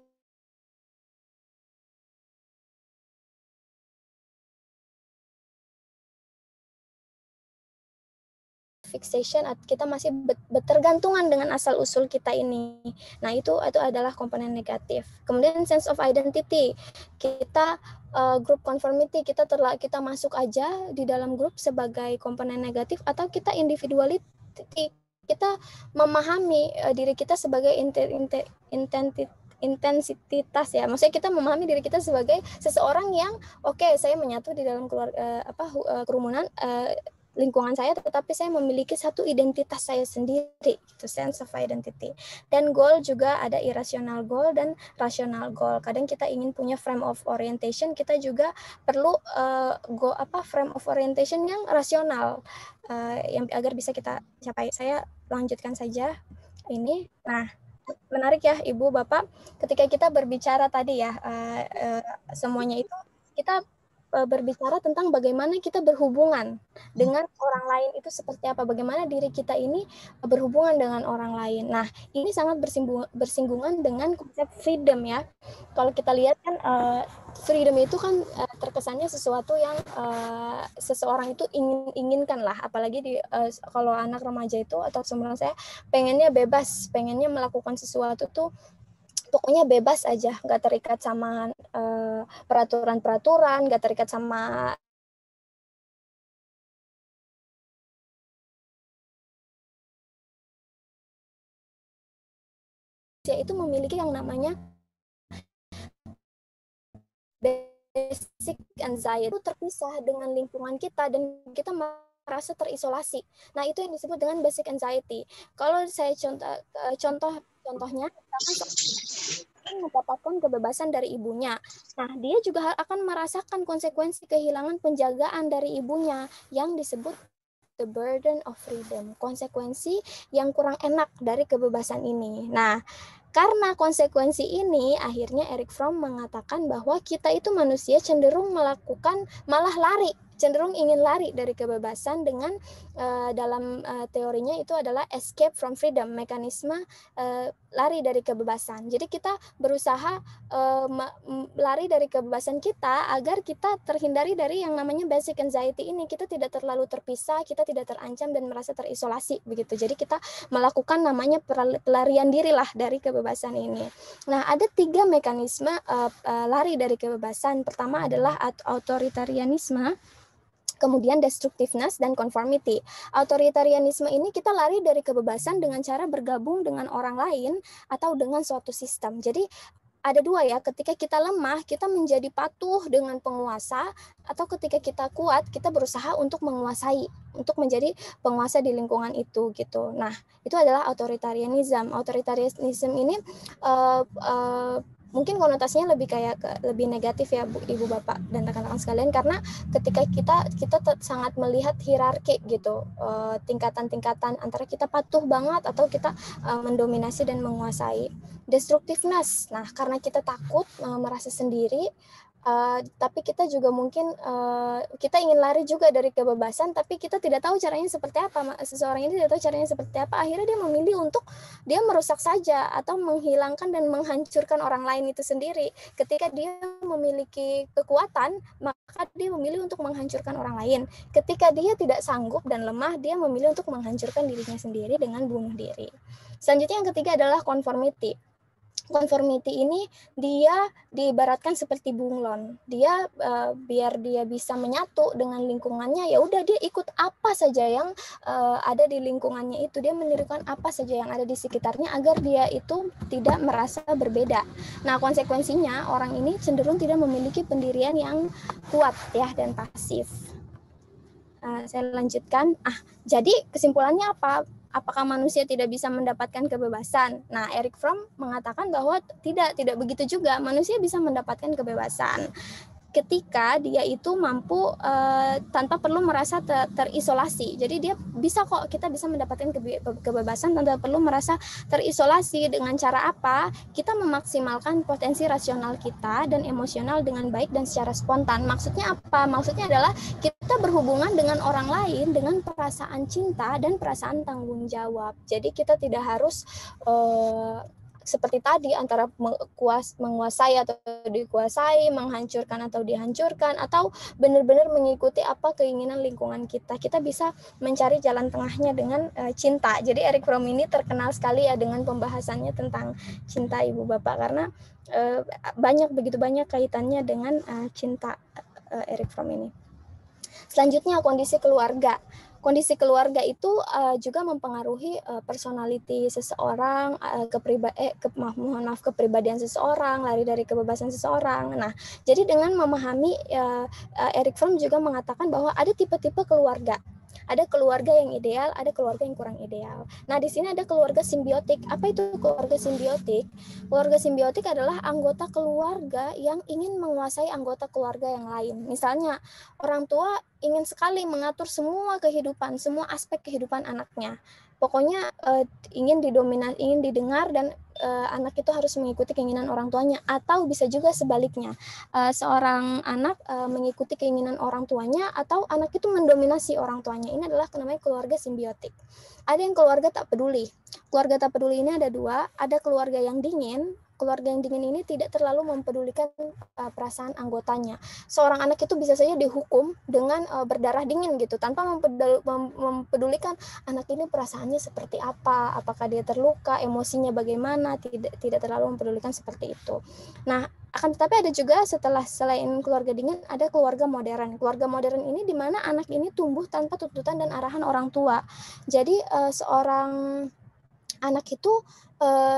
fixation, kita masih bertergantungan dengan asal-usul kita ini. Nah, itu adalah komponen negatif. Kemudian sense of identity. Kita group conformity, kita masuk aja di dalam grup sebagai komponen negatif, atau kita individuality, kita memahami diri kita sebagai intensitas ya. Maksudnya kita memahami diri kita sebagai seseorang yang saya menyatu di dalam kerumunan lingkungan saya, tetapi saya memiliki satu identitas saya sendiri, itu sense of identity. Dan goal juga ada irrational goal dan rational goal. Kadang kita ingin punya frame of orientation, kita juga perlu frame of orientation yang rasional, yang agar bisa kita capai. Saya lanjutkan saja ini. Nah, menarik ya Ibu Bapak, ketika kita berbicara tadi ya, semuanya itu kita berbicara tentang bagaimana kita berhubungan dengan orang lain itu seperti apa, bagaimana diri kita ini berhubungan dengan orang lain. Nah, ini sangat bersinggungan dengan konsep freedom ya. Kalau kita lihat kan freedom itu kan terkesannya sesuatu yang seseorang itu inginkan lah, apalagi kalau anak remaja itu atau seumuran saya pengennya bebas, pengennya melakukan sesuatu tuh pokoknya bebas aja, nggak terikat sama peraturan-peraturan, nggak terikat sama itu memiliki yang namanya basic anxiety, itu terpisah dengan lingkungan kita dan kita merasa terisolasi. Nah, itu yang disebut dengan basic anxiety. Kalau saya contohnya mendapatkan kebebasan dari ibunya. Nah, dia juga akan merasakan konsekuensi kehilangan penjagaan dari ibunya yang disebut the burden of freedom, konsekuensi yang kurang enak dari kebebasan ini. Nah, karena konsekuensi ini, akhirnya Erich Fromm mengatakan bahwa kita itu manusia cenderung malah lari, cenderung ingin lari dari kebebasan dengan dalam teorinya itu adalah escape from freedom, mekanisme lari dari kebebasan. Jadi kita berusaha lari dari kebebasan kita agar kita terhindari dari yang namanya basic anxiety ini. Kita tidak terlalu terpisah, kita tidak terancam dan merasa terisolasi begitu. Jadi kita melakukan namanya pelarian diri lah dari kebebasan ini. Nah, ada 3 mekanisme lari dari kebebasan. Pertama adalah authoritarianisme, kemudian destructiveness dan conformity. Authoritarianisme ini kita lari dari kebebasan dengan cara bergabung dengan orang lain atau dengan suatu sistem. Jadi ada 2 ya, ketika kita lemah, kita menjadi patuh dengan penguasa, atau ketika kita kuat, kita berusaha untuk menguasai, untuk menjadi penguasa di lingkungan itu gitu. Nah, itu adalah authoritarianism. Authoritarianism ini mungkin konotasinya lebih negatif ya Ibu Bapak dan rekan-rekan sekalian, karena ketika kita sangat melihat hierarki gitu, tingkatan-tingkatan antara kita patuh banget atau kita mendominasi dan menguasai. Destructiveness, nah karena kita takut merasa sendiri, Tapi kita juga mungkin kita ingin lari juga dari kebebasan, tapi kita tidak tahu caranya seperti apa. Seseorang ini tidak tahu caranya seperti apa, akhirnya dia memilih untuk dia merusak saja atau menghilangkan dan menghancurkan orang lain itu sendiri. Ketika dia memiliki kekuatan, maka dia memilih untuk menghancurkan orang lain. Ketika dia tidak sanggup dan lemah, dia memilih untuk menghancurkan dirinya sendiri dengan bunuh diri. Selanjutnya yang ketiga adalah conformity. Conformity ini dia diibaratkan seperti bunglon. Dia biar dia bisa menyatu dengan lingkungannya, ya udah dia ikut apa saja yang ada di lingkungannya itu. Dia menirukan apa saja yang ada di sekitarnya agar dia itu tidak merasa berbeda. Nah, konsekuensinya orang ini cenderung tidak memiliki pendirian yang kuat ya dan pasif. Saya lanjutkan. Jadi kesimpulannya apa? Apakah manusia tidak bisa mendapatkan kebebasan? Nah, Erich Fromm mengatakan bahwa tidak begitu juga. Manusia bisa mendapatkan kebebasan ketika dia itu mampu tanpa perlu merasa terisolasi. Jadi dia bisa kok, kita bisa mendapatkan kebebasan tanpa perlu merasa terisolasi. Dengan cara apa? Kita memaksimalkan potensi rasional kita dan emosional dengan baik dan secara spontan. Maksudnya apa? Maksudnya adalah kita berhubungan dengan orang lain dengan perasaan cinta dan perasaan tanggung jawab. Jadi kita tidak harus seperti tadi antara menguasai atau dikuasai, menghancurkan atau dihancurkan, atau benar-benar mengikuti apa keinginan lingkungan kita. Kita bisa mencari jalan tengahnya dengan cinta. Jadi Erich Fromm ini terkenal sekali ya dengan pembahasannya tentang cinta ibu bapak, karena begitu banyak kaitannya dengan cinta Erich Fromm ini. Selanjutnya kondisi keluarga. Kondisi keluarga itu juga mempengaruhi personality seseorang, kepribadian seseorang, lari dari kebebasan seseorang. Nah, jadi dengan memahami, Erich Fromm juga mengatakan bahwa ada tipe-tipe keluarga. Ada keluarga yang ideal, ada keluarga yang kurang ideal. Nah, di sini ada keluarga simbiotik. Apa itu keluarga simbiotik? Keluarga simbiotik adalah anggota keluarga yang ingin menguasai anggota keluarga yang lain. Misalnya, orang tua ingin sekali mengatur semua kehidupan, semua aspek kehidupan anaknya. Pokoknya ingin didengar dan anak itu harus mengikuti keinginan orang tuanya, atau bisa juga sebaliknya, seorang anak mengikuti keinginan orang tuanya atau anak itu mendominasi orang tuanya. Ini adalah namanya keluarga simbiotik. Ada yang keluarga tak peduli. Keluarga tak peduli ini ada dua. Ada keluarga yang dingin. Keluarga yang dingin ini tidak terlalu mempedulikan perasaan anggotanya. Seorang anak itu bisa saja dihukum dengan berdarah dingin gitu, tanpa mempedulikan anak ini perasaannya seperti apa, apakah dia terluka, emosinya bagaimana, tidak terlalu mempedulikan seperti itu. Nah, akan tetapi ada juga selain keluarga dingin, ada keluarga modern. Keluarga modern ini di mana anak ini tumbuh tanpa tuntutan dan arahan orang tua. Jadi seorang anak itu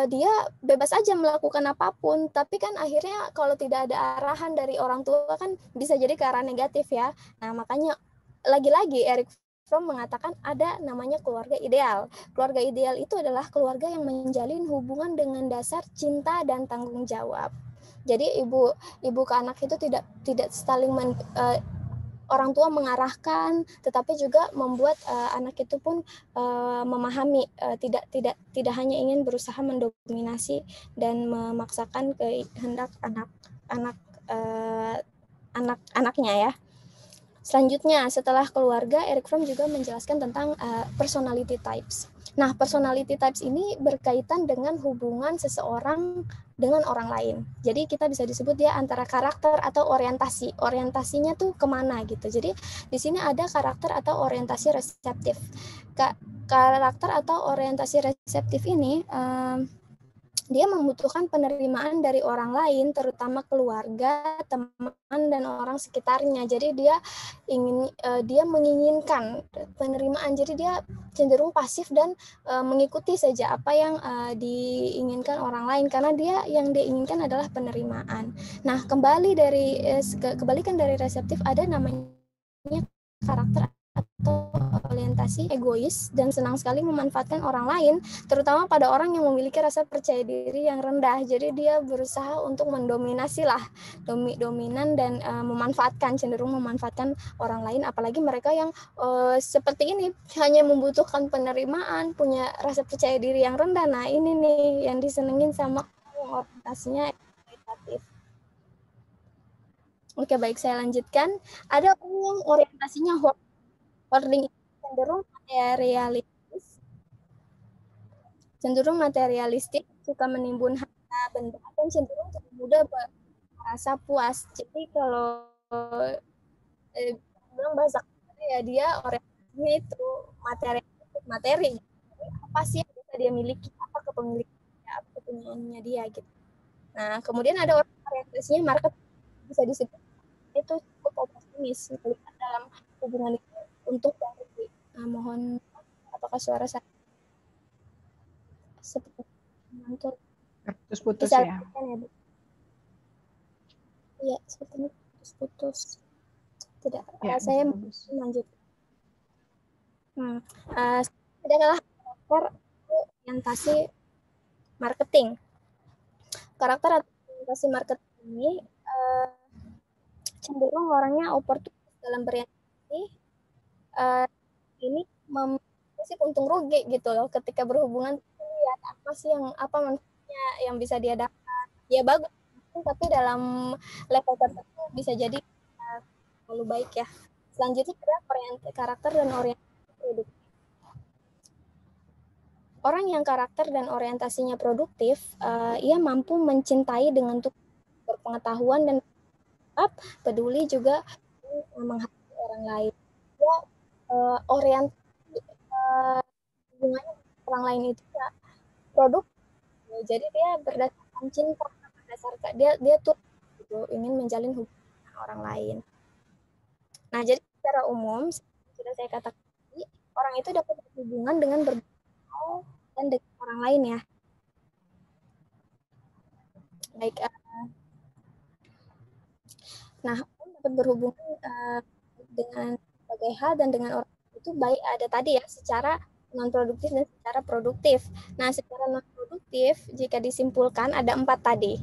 dia bebas aja melakukan apapun, tapi kan akhirnya kalau tidak ada arahan dari orang tua kan bisa jadi ke arah negatif ya. Nah, makanya lagi-lagi Erich Fromm mengatakan ada namanya keluarga ideal. Keluarga ideal itu adalah keluarga yang menjalin hubungan dengan dasar cinta dan tanggung jawab. Jadi ibu ke anak itu tidak saling orang tua mengarahkan, tetapi juga membuat anak itu pun memahami, tidak hanya ingin berusaha mendominasi dan memaksakan kehendak anak-anaknya ya. Selanjutnya, setelah keluarga, Erich Fromm juga menjelaskan tentang personality types. Nah, personality types ini berkaitan dengan hubungan seseorang dengan orang lain. Jadi kita bisa disebut dia antara karakter atau orientasi. Orientasinya tuh kemana gitu. Jadi di sini ada karakter atau orientasi reseptif. Karakter atau orientasi reseptif ini dia membutuhkan penerimaan dari orang lain, terutama keluarga, teman, dan orang sekitarnya. Jadi dia menginginkan penerimaan. Jadi dia cenderung pasif dan mengikuti saja apa yang diinginkan orang lain, karena yang dia inginkan adalah penerimaan. Nah, kebalikan dari reseptif ada namanya karakter atau orientasi egois dan senang sekali memanfaatkan orang lain, terutama pada orang yang memiliki rasa percaya diri yang rendah. Jadi dia berusaha untuk mendominasi lah, dominan dan cenderung memanfaatkan orang lain, apalagi mereka yang seperti ini hanya membutuhkan penerimaan, punya rasa percaya diri yang rendah. Nah, ini nih yang disenengin sama yang orientasinya eksploitatif. Oke, baik, saya lanjutkan. Ada orang yang orientasinya hoarding, cenderung materialistik, suka menimbun harta benda, dan cenderung tidak mudah merasa puas. Jadi kalau bilang bahasa ya, dia orientasinya itu materi. Apa sih yang bisa dia miliki, apa kepemilikannya, apa kepunyaannya dia gitu. Nah, kemudian ada orang orientasinya market, bisa disebut itu cukup optimis melihat dalam hubungan itu untuk dari mohon apakah suara saya seperti mantul Putus-putus bisa ya. ya, Bu? Iya, sepertinya putus-putus. Tidak, Ya, saya bagus. lanjut. Adalah karakter orientasi marketing. Karakter orientasi marketing ini cenderung orangnya oportunis dalam berinvestasi. Ini memiliki untung rugi gitu loh ketika berhubungan, lihat apa sih yang manfaatnya yang bisa dia dapat. Ya bagus, tapi dalam level tertentu bisa jadi terlalu baik ya. Selanjutnya ada karakter dan orientasi produktif. Orang yang karakter dan orientasinya produktif, ia mampu mencintai dengan berpengetahuan dan peduli juga menghargai orang lain. Dia orientasi hubungannya orang lain itu ya produk. Jadi dia berdasarkan cinta, berdasarkan dia tuh gitu, ingin menjalin hubungan dengan orang lain. Nah, jadi secara umum sudah saya katakan tadi, orang itu dapat berhubungan dengan berbagai dan dengan orang lain ya. Baik, nah dapat berhubungan dengan berbagai hal dan dengan orang itu baik ada tadi ya, secara non produktif dan secara produktif. Nah, secara non produktif jika disimpulkan ada 4 tadi.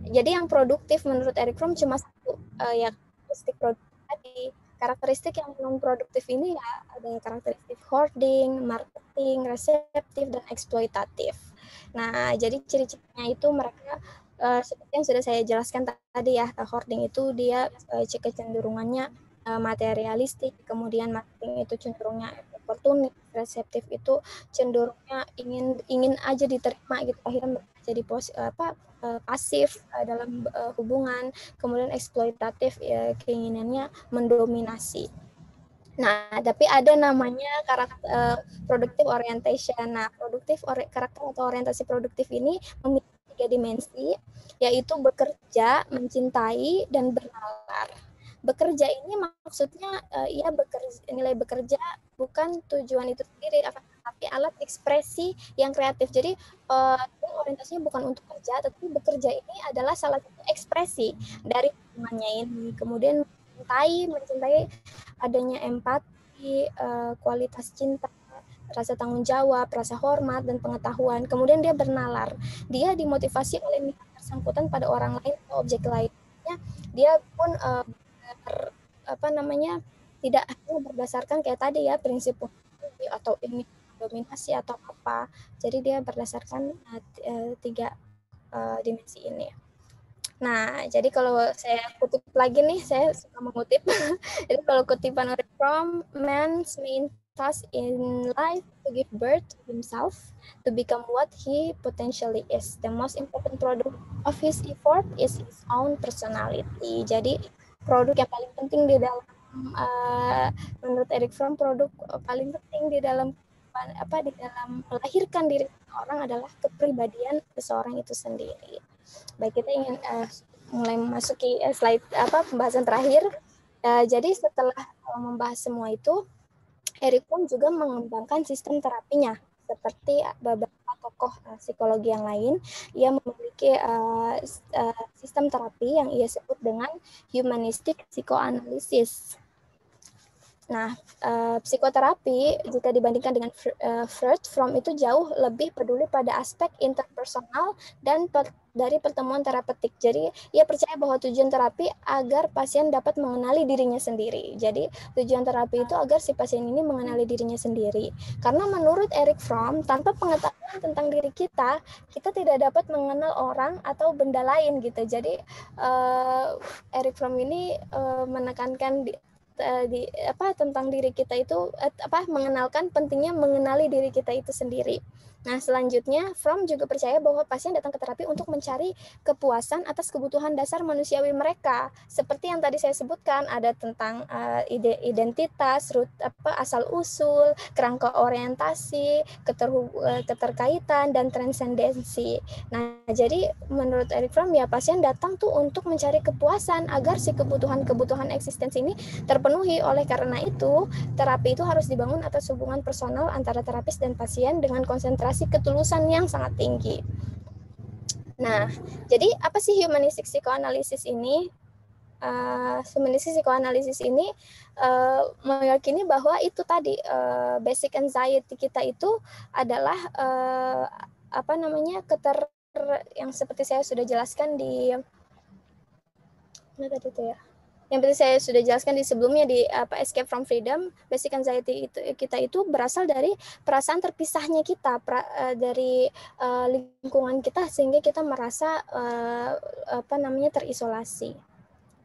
Jadi yang produktif menurut Eric Fromm cuma satu, ya karakteristik produktif tadi. Karakteristik yang non produktif ini ya ada karakteristik hoarding, marketing, reseptif, dan eksploitatif. Nah, jadi ciri-cirinya itu mereka seperti yang sudah saya jelaskan tadi ya, hoarding itu dia kecenderungannya materialistik, kemudian marketing itu cenderungnya oportunis, reseptif itu cenderungnya ingin aja diterima gitu, akhirnya jadi pasif dalam hubungan, kemudian eksploitatif ya keinginannya mendominasi. Nah, tapi ada namanya karakter productive orientation. Nah, karakter atau orientasi produktif ini memiliki 3 dimensi, yaitu bekerja, mencintai, dan bernalar. Bekerja ini maksudnya ia nilai bekerja bukan tujuan itu sendiri, tapi alat ekspresi yang kreatif. Jadi orientasinya bukan untuk kerja, tapi bekerja ini adalah salah satu ekspresi dari hubungannya ini. Kemudian mencintai adanya empati, kualitas cinta, rasa tanggung jawab, rasa hormat, dan pengetahuan. Kemudian dia bernalar. Dia dimotivasi oleh minat bersangkutan pada orang lain atau objek lainnya. Dia pun tidak hanya berdasarkan kayak tadi ya prinsip atau ini dominasi atau apa. Jadi dia berdasarkan 3 dimensi ini. Nah, jadi kalau saya kutip lagi nih, saya suka mengutip. Jadi kalau kutipan Eric Fromm, man's main task in life to give birth to himself, to become what he potentially is. The most important product of his effort is his own personality. Jadi produk yang paling penting di dalam menurut Eric Fromm, produk paling penting di dalam melahirkan diri orang adalah kepribadian seseorang itu sendiri. Baik, kita ingin mulai memasuki slide pembahasan terakhir. Jadi setelah membahas semua itu, Eric Fromm juga mengembangkan sistem terapinya seperti beberapa tokoh psikologi yang lain. Ia memiliki sistem terapi yang ia sebut dengan humanistic psychoanalysis. Nah, psikoterapi jika dibandingkan dengan Freud, Fromm itu jauh lebih peduli pada aspek interpersonal dan dari pertemuan terapeutik. Jadi, ia percaya bahwa tujuan terapi agar pasien dapat mengenali dirinya sendiri. Jadi, tujuan terapi itu agar si pasien ini mengenali dirinya sendiri. Karena menurut Erich Fromm, tanpa pengetahuan tentang diri kita tidak dapat mengenal orang atau benda lain gitu. Jadi, Erich Fromm ini menekankan tentang diri kita itu mengenalkan pentingnya mengenali diri kita itu sendiri. Nah, selanjutnya Fromm juga percaya bahwa pasien datang ke terapi untuk mencari kepuasan atas kebutuhan dasar manusiawi mereka. Seperti yang tadi saya sebutkan, ada tentang identitas, asal usul, kerangka orientasi, keterkaitan dan transendensi. Nah, jadi menurut Erich Fromm ya pasien datang tuh untuk mencari kepuasan agar si kebutuhan eksistensi ini terpenuhi. Oleh karena itu, terapi itu harus dibangun atas hubungan personal antara terapis dan pasien dengan konsentrasi ketulusan yang sangat tinggi. Nah, jadi apa sih humanistic psychoanalysis ini? Humanistic psychoanalysis ini meyakini bahwa itu tadi basic anxiety kita itu adalah yang seperti saya sudah jelaskan di yang seperti saya sudah jelaskan di sebelumnya di Escape from Freedom. Basic anxiety kita itu berasal dari perasaan terpisahnya kita dari lingkungan kita sehingga kita merasa terisolasi.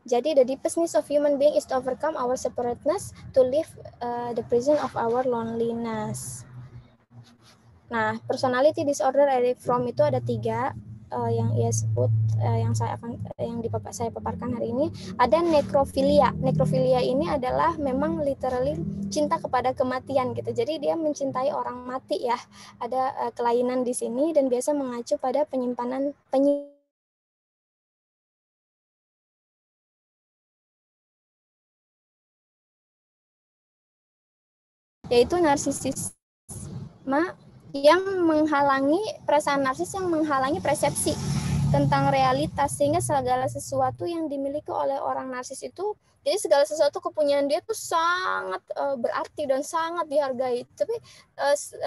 Jadi the deepest need of human being is to overcome our separateness, to live the prison of our loneliness. Nah, personality disorder Erich Fromm itu ada 3 yang ia sebut, yang saya paparkan hari ini. Ada nekrofilia. Nekrofilia ini adalah memang literally cinta kepada kematian gitu. Jadi dia mencintai orang mati ya. Ada kelainan di sini dan biasa mengacu pada penyimpanan yaitu narsisisme yang menghalangi perasaan narsis yang menghalangi persepsi tentang realitas, sehingga segala sesuatu yang dimiliki oleh orang narsis itu, jadi segala sesuatu kepunyaan dia tuh sangat berarti dan sangat dihargai, tapi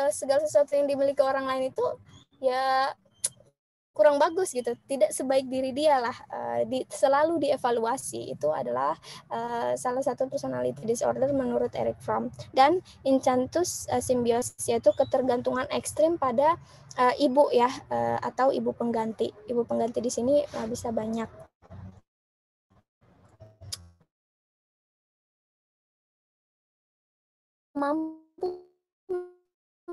segala sesuatu yang dimiliki orang lain itu ya kurang bagus gitu, tidak sebaik diri dia lah, selalu dievaluasi. Itu adalah salah satu personality disorder menurut Erich Fromm. Dan incantus symbiosis, yaitu ketergantungan ekstrim pada ibu ya, atau ibu pengganti. Ibu pengganti di sini bisa banyak. Mampu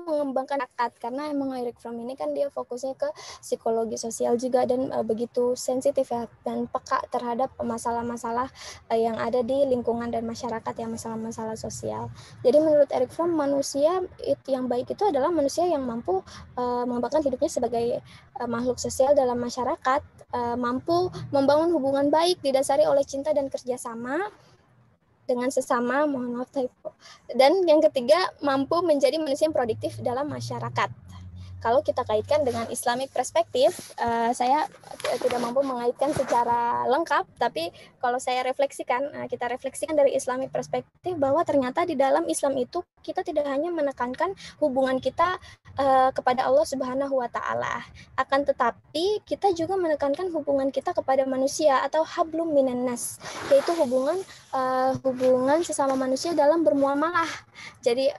mengembangkan akad, karena emang Erich Fromm ini kan dia fokusnya ke psikologi sosial juga dan begitu sensitif ya dan peka terhadap masalah-masalah yang ada di lingkungan dan masyarakat ya, masalah-masalah sosial. Jadi menurut Erich Fromm, manusia yang baik itu adalah manusia yang mampu mengembangkan hidupnya sebagai makhluk sosial dalam masyarakat, mampu membangun hubungan baik didasari oleh cinta dan kerjasama dengan sesama, mohon maaf typo. Dan yang ketiga, mampu menjadi manusia yang produktif dalam masyarakat. Kalau kita kaitkan dengan Islamic perspektif, saya tidak mampu mengaitkan secara lengkap, tapi kalau saya refleksikan, kita refleksikan dari Islamic perspektif bahwa ternyata di dalam Islam itu kita tidak hanya menekankan hubungan kita kepada Allah Subhanahu wa Ta'ala, akan tetapi kita juga menekankan hubungan kita kepada manusia atau hablum minan nas, yaitu hubungan sesama manusia dalam bermuamalah. Jadi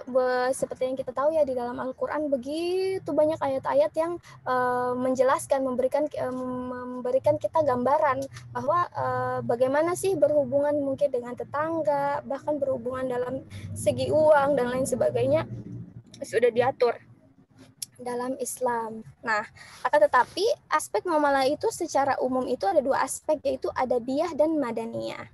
seperti yang kita tahu ya, di dalam Al-Quran begitu banyak ayat-ayat yang menjelaskan, memberikan kita gambaran bahwa bagaimana sih berhubungan mungkin dengan tetangga, bahkan berhubungan dalam segi uang dan lain sebagainya sudah diatur dalam Islam. Nah, akan tetapi aspek muamalah itu secara umum itu ada 2 aspek, yaitu adabiyah dan madaniyah.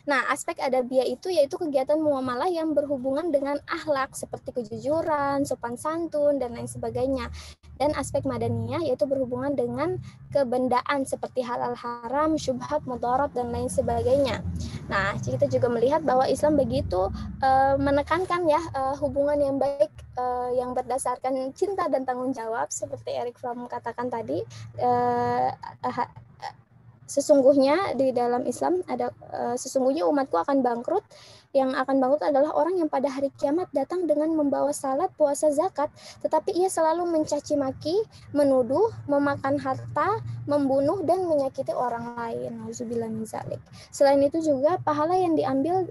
Nah, aspek adabiyah itu yaitu kegiatan muamalah yang berhubungan dengan akhlak seperti kejujuran, sopan santun, dan lain sebagainya. Dan aspek madaniyah yaitu berhubungan dengan kebendaan seperti halal haram, syubhat, mudarat, dan lain sebagainya. Nah, kita juga melihat bahwa Islam begitu menekankan ya hubungan yang baik yang berdasarkan cinta dan tanggung jawab, seperti Erich Fromm katakan tadi. Sesungguhnya di dalam Islam ada sesungguhnya umatku akan bangkrut yang akan bangkrut adalah orang yang pada hari kiamat datang dengan membawa salat, puasa, zakat, tetapi ia selalu mencaci maki, menuduh, memakan harta, membunuh dan menyakiti orang lain. Nauzubillah min zalik. Selain itu juga pahala yang diambil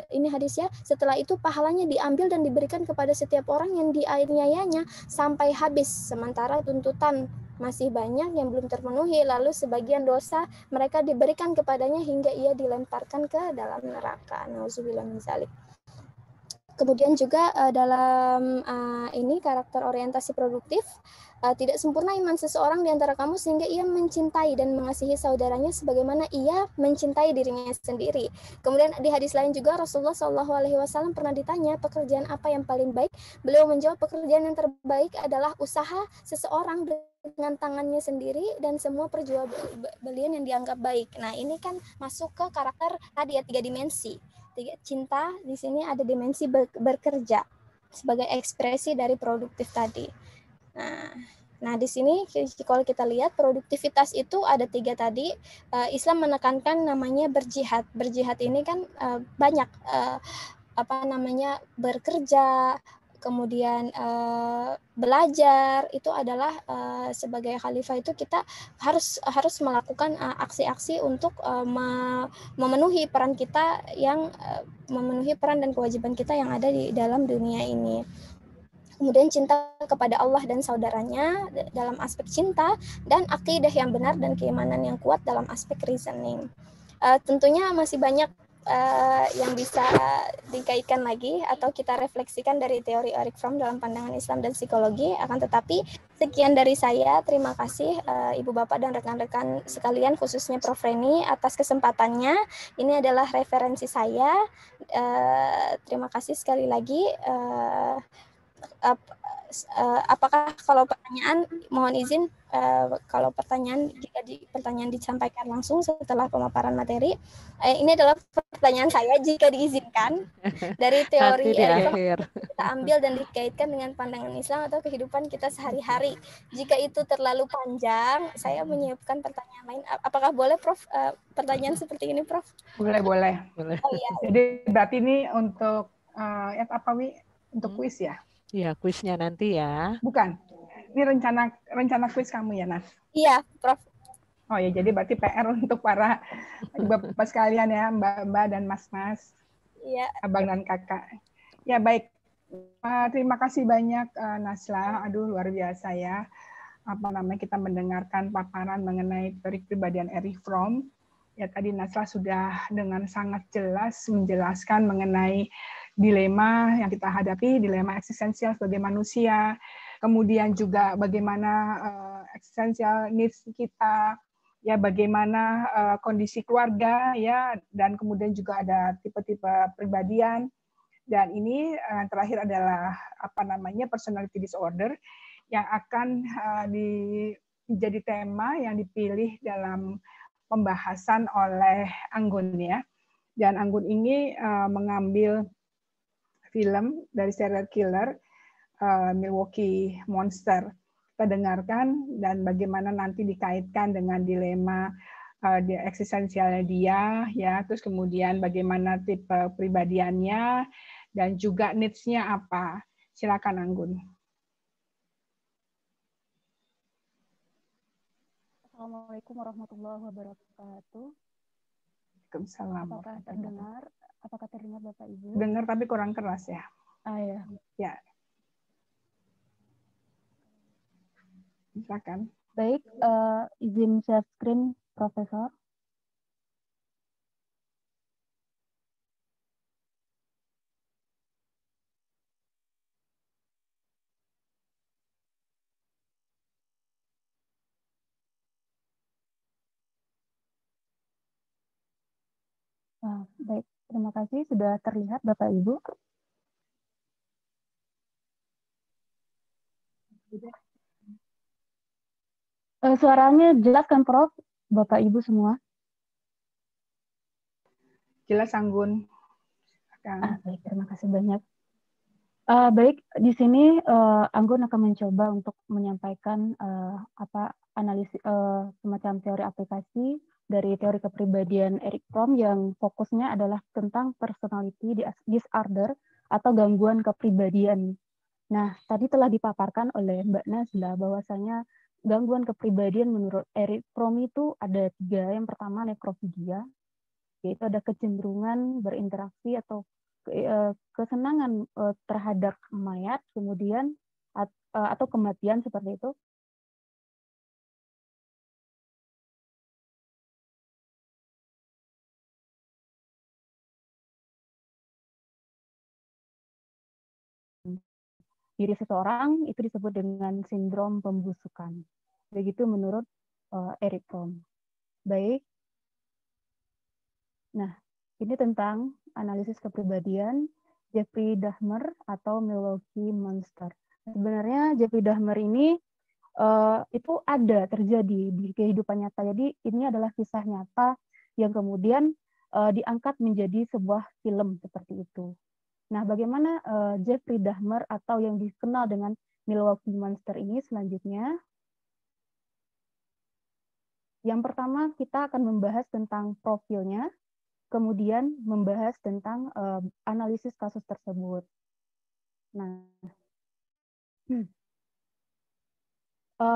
ini hadisnya, setelah itu pahalanya diambil dan diberikan kepada setiap orang yang dianiayanya sampai habis, sementara tuntutan masih banyak yang belum terpenuhi, lalu sebagian dosa mereka diberikan kepadanya hingga ia dilemparkan ke dalam neraka. Nauzubillah min zalik. Kemudian juga dalam ini karakter orientasi produktif, tidak sempurna iman seseorang di antara kamu sehingga ia mencintai dan mengasihi saudaranya sebagaimana ia mencintai dirinya sendiri. Kemudian di hadis lain juga Rasulullah SAW pernah ditanya pekerjaan apa yang paling baik. Beliau menjawab pekerjaan yang terbaik adalah usaha seseorang dengan tangannya sendiri dan semua perjualbelian yang dianggap baik. Nah, ini kan masuk ke karakter tadi ya, 3 dimensi. Cinta di sini ada dimensi bekerja sebagai ekspresi dari produktif tadi. Nah di sini kalau kita lihat produktivitas itu ada 3 tadi. Islam menekankan namanya berjihad. Berjihad ini kan banyak bekerja, kemudian belajar. Itu adalah sebagai khalifah itu kita harus melakukan aksi-aksi untuk memenuhi peran kita yang memenuhi peran dan kewajiban kita yang ada di dalam dunia ini. Kemudian cinta kepada Allah dan saudaranya dalam aspek cinta, dan akidah yang benar dan keimanan yang kuat dalam aspek reasoning. Tentunya masih banyak yang bisa dikaitkan lagi atau kita refleksikan dari teori Eric Fromm dalam pandangan Islam dan psikologi. Akan tetapi sekian dari saya. Terima kasih Ibu Bapak dan rekan-rekan sekalian, khususnya Prof. Reni atas kesempatannya. Ini adalah referensi saya. Terima kasih sekali lagi. Apakah kalau pertanyaan, mohon izin kalau pertanyaan disampaikan langsung setelah pemaparan materi, ini adalah pertanyaan saya jika diizinkan dari teori kita ambil dan dikaitkan dengan pandangan Islam atau kehidupan kita sehari-hari. Jika itu terlalu panjang, saya menyiapkan pertanyaan lain. Apakah boleh, Prof? Pertanyaan seperti ini, Prof? Boleh. Oh iya. Jadi berarti ini untuk untuk kuis ya? Iya, kuisnya nanti ya. Bukan. Ini rencana kuis kamu ya, Nas? Iya, Prof. Oh ya, jadi berarti PR untuk para Bapak sekalian ya, Mbak-mbak dan Mas-mas. Iya. Abang dan kakak. Ya, baik. Terima kasih banyak Nasla. Aduh, luar biasa ya. Kita mendengarkan paparan mengenai teori kepribadian Eric Fromm. Ya, tadi Nasla sudah dengan sangat jelas menjelaskan mengenai dilema yang kita hadapi, dilema eksistensial sebagai manusia, kemudian juga bagaimana eksistensial needs kita, ya bagaimana kondisi keluarga, ya, dan kemudian juga ada tipe-tipe pribadian, dan ini terakhir adalah personality disorder yang akan menjadi tema yang dipilih dalam pembahasan oleh Anggun ya, dan Anggun ini mengambil film dari serial killer Milwaukee Monster. Kita dengarkan dan bagaimana nanti dikaitkan dengan dilema eksistensialnya dia, ya, terus kemudian bagaimana tipe pribadiannya dan juga needs-nya apa. Silakan Anggun. Assalamualaikum warahmatullahi wabarakatuh. Waalaikumsalam. Apakah terdengar Bapak Ibu? Dengar tapi kurang keras ya. Ya. Ya. Silakan. Baik, izin share screen, Profesor. Baik, terima kasih. Sudah terlihat Bapak Ibu. Suaranya jelas kan, Prof? Bapak Ibu semua? Jelas, Anggun. Baik, terima kasih banyak. Baik, di sini Anggun akan mencoba untuk menyampaikan analisis semacam teori aplikasi dari teori kepribadian Eric Fromm yang fokusnya adalah tentang personality disorder atau gangguan kepribadian. Nah, tadi telah dipaparkan oleh Mbak Nazla bahwasanya gangguan kepribadian menurut Eric Fromm itu ada 3. Yang pertama nekrofilia, yaitu ada kecenderungan berinteraksi atau kesenangan terhadap mayat, kemudian atau kematian seperti itu. Diri seseorang itu disebut dengan sindrom pembusukan. Begitu menurut Eric Fromm. Baik. Nah, ini tentang analisis kepribadian Jeffrey Dahmer atau Milwaukee Monster. Sebenarnya Jeffrey Dahmer ini itu ada terjadi di kehidupan nyata. Jadi ini adalah kisah nyata yang kemudian diangkat menjadi sebuah film seperti itu. Nah, bagaimana Jeffrey Dahmer atau yang dikenal dengan Milwaukee Monster ini selanjutnya? Yang pertama, kita akan membahas tentang profilnya, kemudian membahas tentang analisis kasus tersebut. Nah,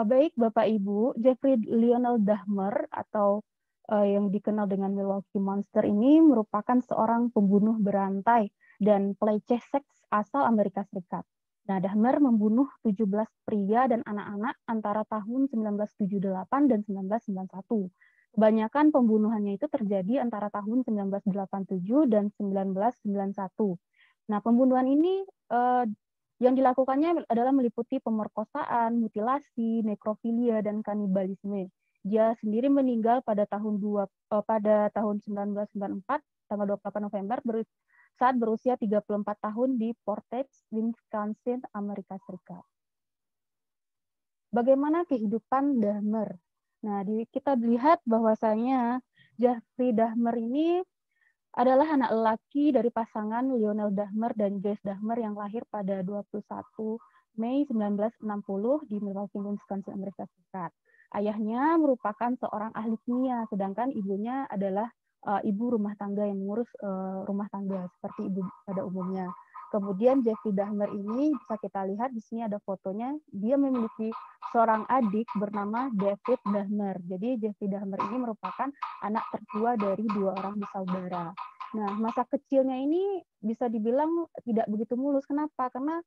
baik Bapak Ibu, Jeffrey Lionel Dahmer atau yang dikenal dengan Milwaukee Monster ini merupakan seorang pembunuh berantai dan peleceh seks asal Amerika Serikat. Nah, Dahmer membunuh 17 pria dan anak-anak antara tahun 1978 dan 1991. Kebanyakan pembunuhannya itu terjadi antara tahun 1987 dan 1991. Nah, pembunuhan ini yang dilakukannya adalah meliputi pemerkosaan, mutilasi, nekrofilia, dan kanibalisme. Dia sendiri meninggal pada tahun 1994, tanggal 28 November, saat berusia 34 tahun di Portage, Wisconsin, Amerika Serikat. Bagaimana kehidupan Dahmer? Nah, kita lihat bahwasanya Jeffrey Dahmer ini adalah anak lelaki dari pasangan Lionel Dahmer dan Joyce Dahmer yang lahir pada 21 Mei 1960 di Milwaukee, Wisconsin, Amerika Serikat. Ayahnya merupakan seorang ahli kimia, sedangkan ibunya adalah ibu rumah tangga yang mengurus rumah tangga seperti ibu pada umumnya. Kemudian Jeffrey Dahmer ini bisa kita lihat di sini ada fotonya. Dia memiliki seorang adik bernama David Dahmer. Jadi Jeffrey Dahmer ini merupakan anak tertua dari 2 orang bersaudara. Nah, masa kecilnya ini bisa dibilang tidak begitu mulus. Kenapa? Karena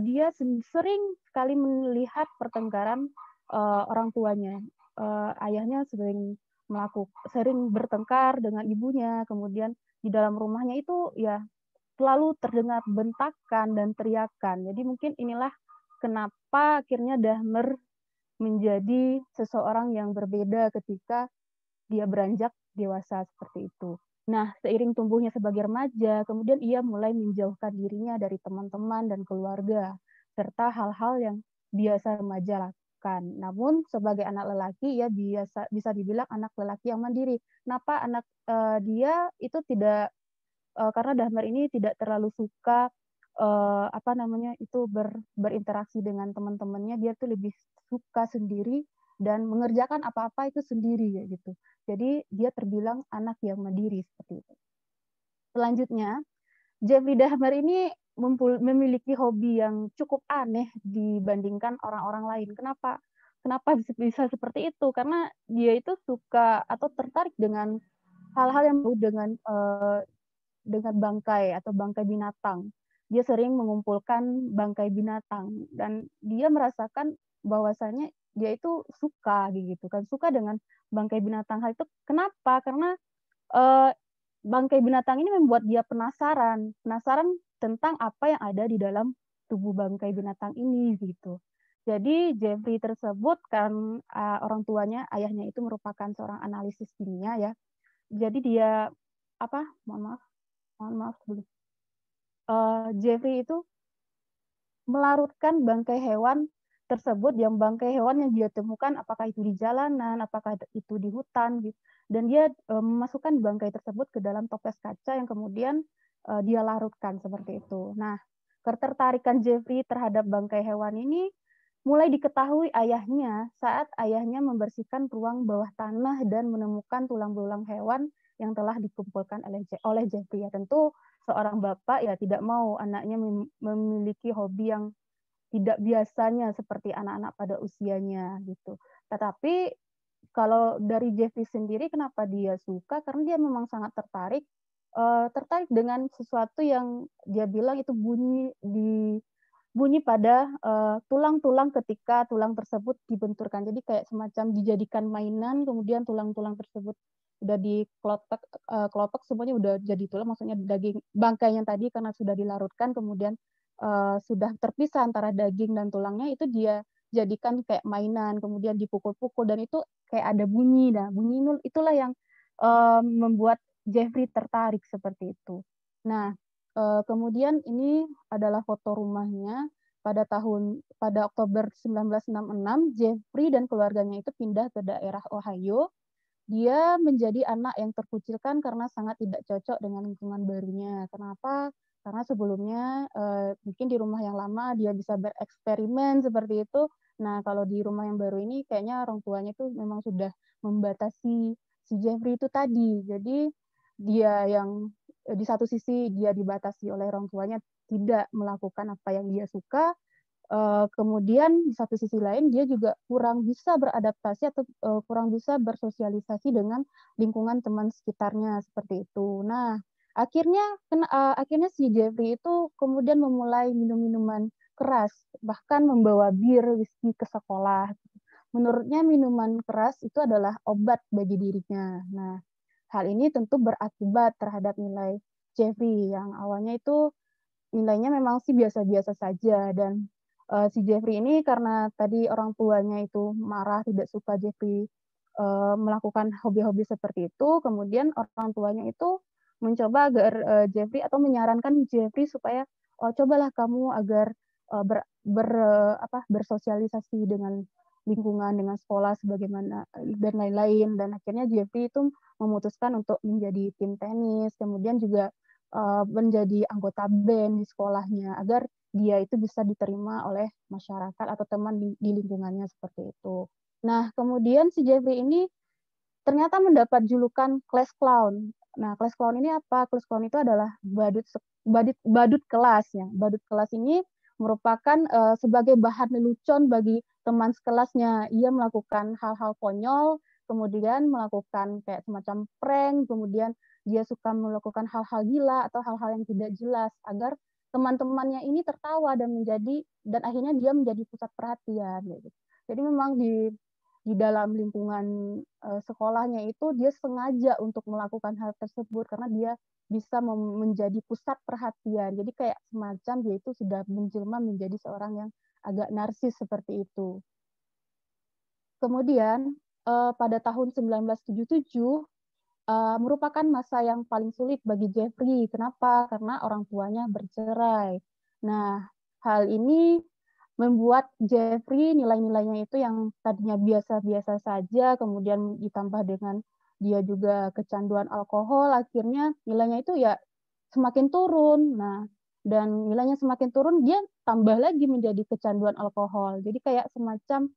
dia sering sekali melihat pertengkaran orang tuanya. Ayahnya sering bertengkar dengan ibunya, kemudian di dalam rumahnya itu ya selalu terdengar bentakan dan teriakan. Jadi mungkin inilah kenapa akhirnya Dahmer menjadi seseorang yang berbeda ketika dia beranjak dewasa seperti itu. Nah, seiring tumbuhnya sebagai remaja, kemudian ia mulai menjauhkan dirinya dari teman-teman dan keluarga, serta hal-hal yang biasa remaja lakukan. Namun, sebagai anak lelaki, ia bisa dibilang anak lelaki yang mandiri. Kenapa dia itu tidak, karena Dahmer ini tidak terlalu suka berinteraksi dengan teman-temannya, dia tuh lebih suka sendiri dan mengerjakan apa-apa itu sendiri ya gitu. Jadi dia terbilang anak yang mandiri seperti itu. Selanjutnya, Jeffrey Dahmer ini memiliki hobi yang cukup aneh dibandingkan orang-orang lain. Kenapa? Kenapa bisa seperti itu? Karena dia itu suka atau tertarik dengan hal-hal yang dengan bangkai atau bangkai binatang. Dia sering mengumpulkan bangkai binatang dan dia merasakan bahwasanya dia itu suka gitu kan, suka dengan bangkai binatang. Hal itu kenapa? Karena bangkai binatang ini membuat dia penasaran tentang apa yang ada di dalam tubuh bangkai binatang ini gitu. Jadi Jeffrey tersebut kan orang tuanya, ayahnya itu merupakan seorang analisis kimia ya. Jadi dia mohon maaf dulu. Jeffrey itu melarutkan bangkai hewan tersebut, yang bangkai hewan yang dia temukan, apakah itu di jalanan, apakah itu di hutan, gitu. Dan dia memasukkan bangkai tersebut ke dalam toples kaca yang kemudian dia larutkan seperti itu. Nah, ketertarikan Jeffrey terhadap bangkai hewan ini mulai diketahui ayahnya saat ayahnya membersihkan ruang bawah tanah dan menemukan tulang belulang hewan yang telah dikumpulkan oleh Jeffrey. Ya, tentu seorang bapak ya tidak mau anaknya memiliki hobi yang tidak biasanya seperti anak-anak pada usianya gitu. Tetapi kalau dari Jeffrey sendiri kenapa dia suka? Karena dia memang sangat tertarik dengan sesuatu yang dia bilang itu bunyi pada tulang-tulang ketika tulang tersebut dibenturkan. Jadi kayak semacam dijadikan mainan, kemudian tulang-tulang tersebut udah kelopak semuanya udah jadi tulang, maksudnya daging bangkainya tadi karena sudah dilarutkan, kemudian sudah terpisah antara daging dan tulangnya, itu dia jadikan kayak mainan, kemudian dipukul-pukul dan itu kayak ada bunyi. Nah, bunyi itulah yang membuat Jeffrey tertarik seperti itu. Nah, kemudian ini adalah foto rumahnya pada Oktober 1966, Jeffrey dan keluarganya itu pindah ke daerah Ohio. Dia menjadi anak yang terkucilkan karena sangat tidak cocok dengan lingkungan barunya. Kenapa? Karena sebelumnya mungkin di rumah yang lama dia bisa bereksperimen seperti itu. Nah, kalau di rumah yang baru ini kayaknya orang tuanya itu memang sudah membatasi si Jeffrey itu tadi. Jadi dia yang di satu sisi dia dibatasi oleh orang tuanya tidak melakukan apa yang dia suka, kemudian di satu sisi lain dia juga kurang bisa beradaptasi atau kurang bisa bersosialisasi dengan lingkungan teman sekitarnya seperti itu. Nah, akhirnya si Jeffrey itu kemudian memulai minum minuman keras, bahkan membawa bir, whisky ke sekolah. Menurutnya minuman keras itu adalah obat bagi dirinya. Nah, hal ini tentu berakibat terhadap nilai Jeffrey yang awalnya itu nilainya memang sih biasa-biasa saja, dan si Jeffrey ini karena tadi orang tuanya itu marah, tidak suka Jeffrey melakukan hobi-hobi seperti itu, kemudian orang tuanya itu mencoba agar Jeffrey atau menyarankan Jeffrey supaya cobalah kamu agar bersosialisasi dengan lingkungan, dengan sekolah sebagaimana dan lain-lain, dan akhirnya Jeffrey itu memutuskan untuk menjadi tim tenis, kemudian juga menjadi anggota band di sekolahnya agar dia itu bisa diterima oleh masyarakat atau teman di lingkungannya seperti itu. Nah, kemudian si Jeffrey ini ternyata mendapat julukan class clown. Nah, class clown ini apa? Class clown itu adalah badut kelas ya. Badut kelas ini merupakan sebagai bahan lelucon bagi teman sekelasnya. Ia melakukan hal-hal konyol, kemudian melakukan kayak semacam prank, kemudian dia suka melakukan hal-hal gila atau hal-hal yang tidak jelas agar teman-temannya ini tertawa dan akhirnya dia menjadi pusat perhatian gitu. Jadi memang di dalam lingkungan sekolahnya itu dia sengaja untuk melakukan hal tersebut karena dia bisa menjadi pusat perhatian. Jadi kayak semacam dia itu sudah menjelma menjadi seorang yang agak narsis seperti itu. Kemudian pada tahun 1977 merupakan masa yang paling sulit bagi Jeffrey. Kenapa? Karena orang tuanya bercerai. Nah, hal ini membuat Jeffrey nilai-nilainya itu yang tadinya biasa-biasa saja, kemudian ditambah dengan dia juga kecanduan alkohol, akhirnya nilainya itu ya semakin turun. Nah, dan nilainya semakin turun, dia tambah lagi menjadi kecanduan alkohol. Jadi kayak semacam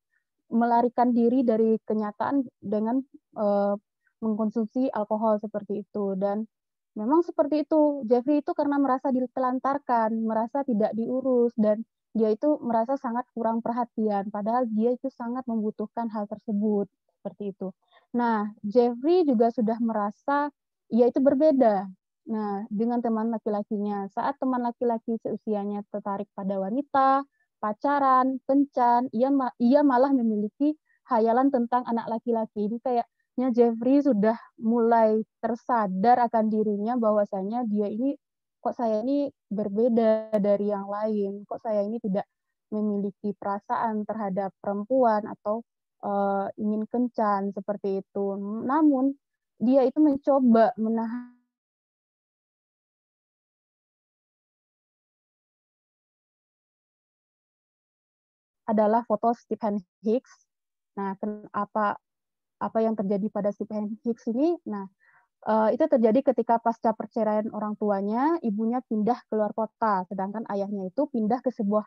melarikan diri dari kenyataan dengan mengkonsumsi alkohol seperti itu. Dan memang seperti itu, Jeffrey itu karena merasa ditelantarkan, merasa tidak diurus, dan dia itu merasa sangat kurang perhatian, padahal dia itu sangat membutuhkan hal tersebut, seperti itu. Nah, Jeffrey juga sudah merasa ia itu berbeda. Nah, dengan teman laki-lakinya, saat teman laki-laki seusianya tertarik pada wanita, pacaran, kencan, ia malah memiliki hayalan tentang anak laki-laki. Ini kayaknya Jeffrey sudah mulai tersadar akan dirinya bahwasanya dia ini kok saya ini berbeda dari yang lain, kok saya ini tidak memiliki perasaan terhadap perempuan atau ingin kencan seperti itu. Namun dia itu mencoba menahan adalah foto Stephen Hicks. Nah, apa yang terjadi pada Stephen Hicks ini? Nah, itu terjadi ketika pasca perceraian orang tuanya, ibunya pindah keluar kota, sedangkan ayahnya itu pindah ke sebuah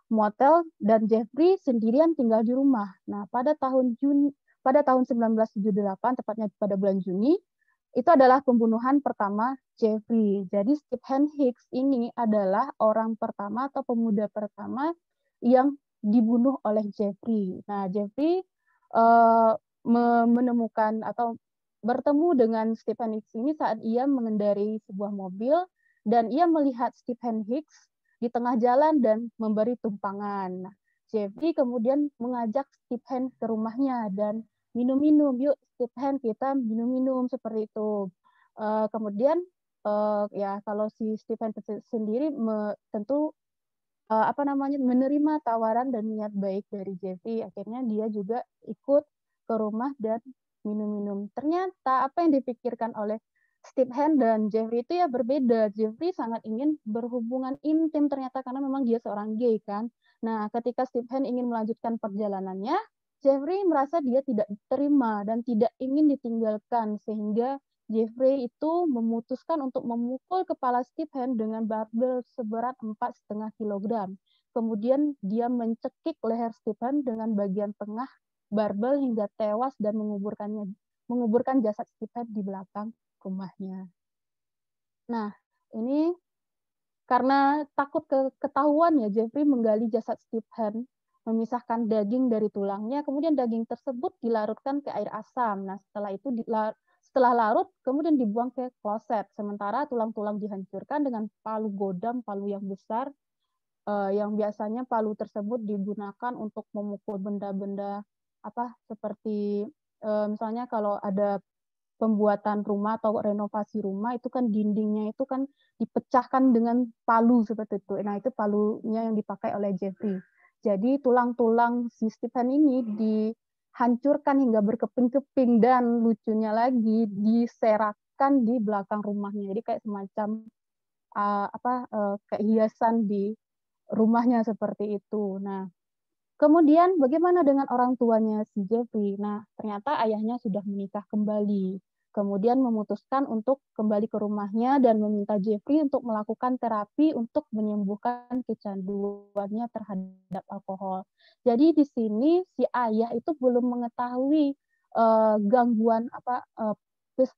motel dan Jeffrey sendirian tinggal di rumah. Nah, pada tahun 1978, tepatnya pada bulan Juni, itu adalah pembunuhan pertama Jeffrey. Jadi Stephen Hicks ini adalah orang pertama atau pemuda pertama yang dibunuh oleh Jeffrey. Nah, Jeffrey menemukan atau bertemu dengan Stephen Hicks ini saat ia mengendarai sebuah mobil dan ia melihat Stephen Hicks di tengah jalan dan memberi tumpangan. Nah, Jeffrey kemudian mengajak Stephen ke rumahnya dan minum-minum, yuk Stephen kita minum-minum seperti itu. Kemudian ya kalau si Stephen sendiri tentu menerima tawaran dan niat baik dari Jeffrey. Akhirnya dia juga ikut ke rumah dan minum-minum. Ternyata apa yang dipikirkan oleh Stephen dan Jeffrey itu ya berbeda. Jeffrey sangat ingin berhubungan intim ternyata karena memang dia seorang gay kan. Nah, ketika Stephen ingin melanjutkan perjalanannya, Jeffrey merasa dia tidak diterima dan tidak ingin ditinggalkan sehingga Jeffrey itu memutuskan untuk memukul kepala Stephen dengan barbel seberat 4,5 kg. Kemudian dia mencekik leher Stephen dengan bagian tengah barbel hingga tewas dan menguburkan jasad Stephen di belakang rumahnya. Nah, ini karena takut ketahuan ya, Jeffrey menggali jasad Stephen, memisahkan daging dari tulangnya, kemudian daging tersebut dilarutkan ke air asam. Nah, setelah larut, kemudian dibuang ke kloset. Sementara tulang-tulang dihancurkan dengan palu godam, palu yang besar, yang biasanya palu tersebut digunakan untuk memukul benda-benda seperti misalnya kalau ada pembuatan rumah atau renovasi rumah itu kan dindingnya itu kan dipecahkan dengan palu seperti itu. Nah, itu palunya yang dipakai oleh Jeffrey. Jadi tulang-tulang si Stephen ini dihancurkan hingga berkeping-keping dan lucunya lagi diserakan di belakang rumahnya. Jadi kayak semacam kayak hiasan di rumahnya seperti itu. Nah, kemudian bagaimana dengan orang tuanya si Jeffrey? Nah, ternyata ayahnya sudah menikah kembali. Kemudian memutuskan untuk kembali ke rumahnya dan meminta Jeffrey untuk melakukan terapi untuk menyembuhkan kecanduannya terhadap alkohol. Jadi di sini si ayah itu belum mengetahui gangguan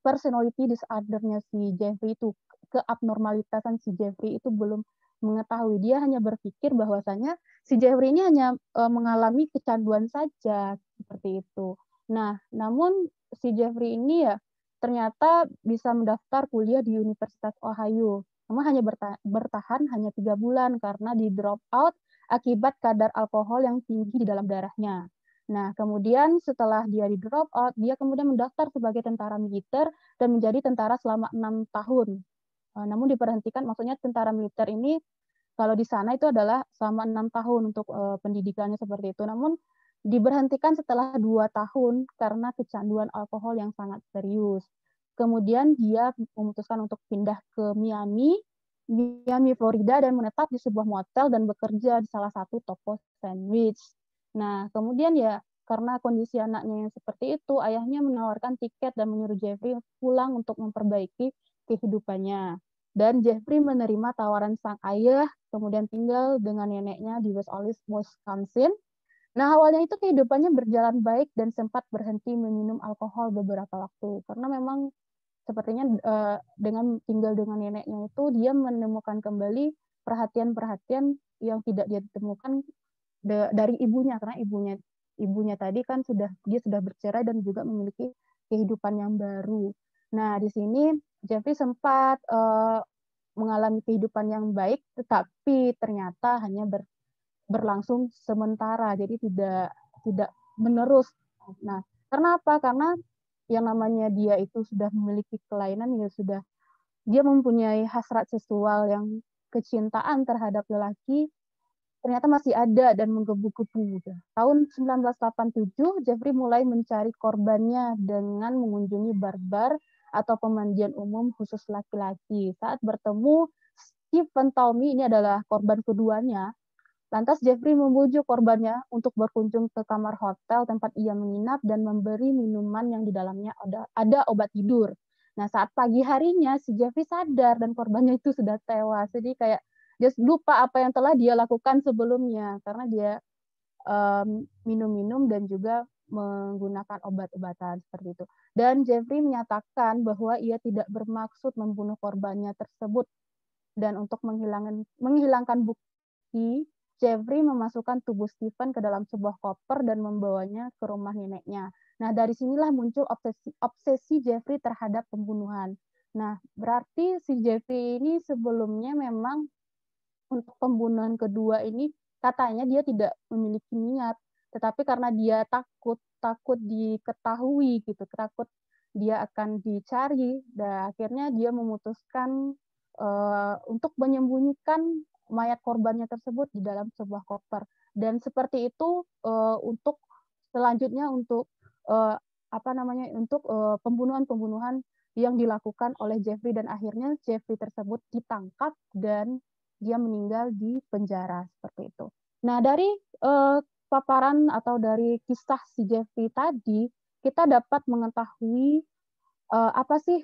personality disorder-nya si Jeffrey itu, keabnormalitasan si Jeffrey itu belum mengetahui. Dia hanya berpikir bahwasanya si Jeffrey ini hanya mengalami kecanduan saja seperti itu. Nah, namun si Jeffrey ini ya ternyata bisa mendaftar kuliah di Universitas Ohio. Namun hanya bertahan hanya 3 bulan karena di drop out akibat kadar alkohol yang tinggi di dalam darahnya. Nah, kemudian setelah dia di drop out, dia kemudian mendaftar sebagai tentara militer dan menjadi tentara selama 6 tahun. Namun diberhentikan, maksudnya tentara militer ini kalau di sana itu adalah selama 6 tahun untuk pendidikannya seperti itu. Namun diberhentikan setelah 2 tahun karena kecanduan alkohol yang sangat serius. Kemudian dia memutuskan untuk pindah ke Miami, Florida, dan menetap di sebuah motel dan bekerja di salah satu toko sandwich. Nah, kemudian ya karena kondisi anaknya yang seperti itu, ayahnya menawarkan tiket dan menyuruh Jeffrey pulang untuk memperbaiki kehidupannya. Dan Jeffrey menerima tawaran sang ayah, kemudian tinggal dengan neneknya di West Allis, Wisconsin. Nah, awalnya itu kehidupannya berjalan baik dan sempat berhenti meminum alkohol beberapa waktu. Karena memang sepertinya dengan tinggal dengan neneknya itu, dia menemukan kembali perhatian-perhatian yang tidak dia temukan dari ibunya. Karena ibunya tadi kan dia sudah bercerai dan juga memiliki kehidupan yang baru. Nah, di sini Jeffrey sempat mengalami kehidupan yang baik, tetapi ternyata hanya berlangsung sementara, jadi tidak menerus. Nah, karena apa? Karena yang namanya dia itu sudah memiliki kelainan, dia mempunyai hasrat seksual yang kecintaan terhadap lelaki ternyata masih ada dan menggebu-gebu. Tahun 1987, Jeffrey mulai mencari korbannya dengan mengunjungi bar-bar atau pemandian umum khusus laki-laki. Saat bertemu Stephen Tommy, ini adalah korban keduanya, lantas Jeffrey membujuk korbannya untuk berkunjung ke kamar hotel tempat ia menginap dan memberi minuman yang di dalamnya ada obat tidur. Nah, saat pagi harinya si Jeffrey sadar dan korbannya itu sudah tewas. Jadi kayak dia lupa apa yang telah dia lakukan sebelumnya karena dia minum-minum dan juga menggunakan obat-obatan seperti itu. Dan Jeffrey menyatakan bahwa ia tidak bermaksud membunuh korbannya tersebut. Dan untuk menghilangkan bukti, Jeffrey memasukkan tubuh Stephen ke dalam sebuah koper dan membawanya ke rumah neneknya. Nah, dari sinilah muncul obsesi Jeffrey terhadap pembunuhan. Nah, berarti si Jeffrey ini sebelumnya memang untuk pembunuhan kedua ini katanya dia tidak memiliki niat, tetapi karena dia takut diketahui gitu, takut dia akan dicari, dan akhirnya dia memutuskan untuk menyembunyikan mayat korbannya tersebut di dalam sebuah koper. Dan seperti itu untuk selanjutnya untuk pembunuhan-pembunuhan yang dilakukan oleh Jeffrey, dan akhirnya Jeffrey tersebut ditangkap dan dia meninggal di penjara seperti itu. Nah, dari paparan atau dari kisah si Jeffrey tadi, kita dapat mengetahui apa sih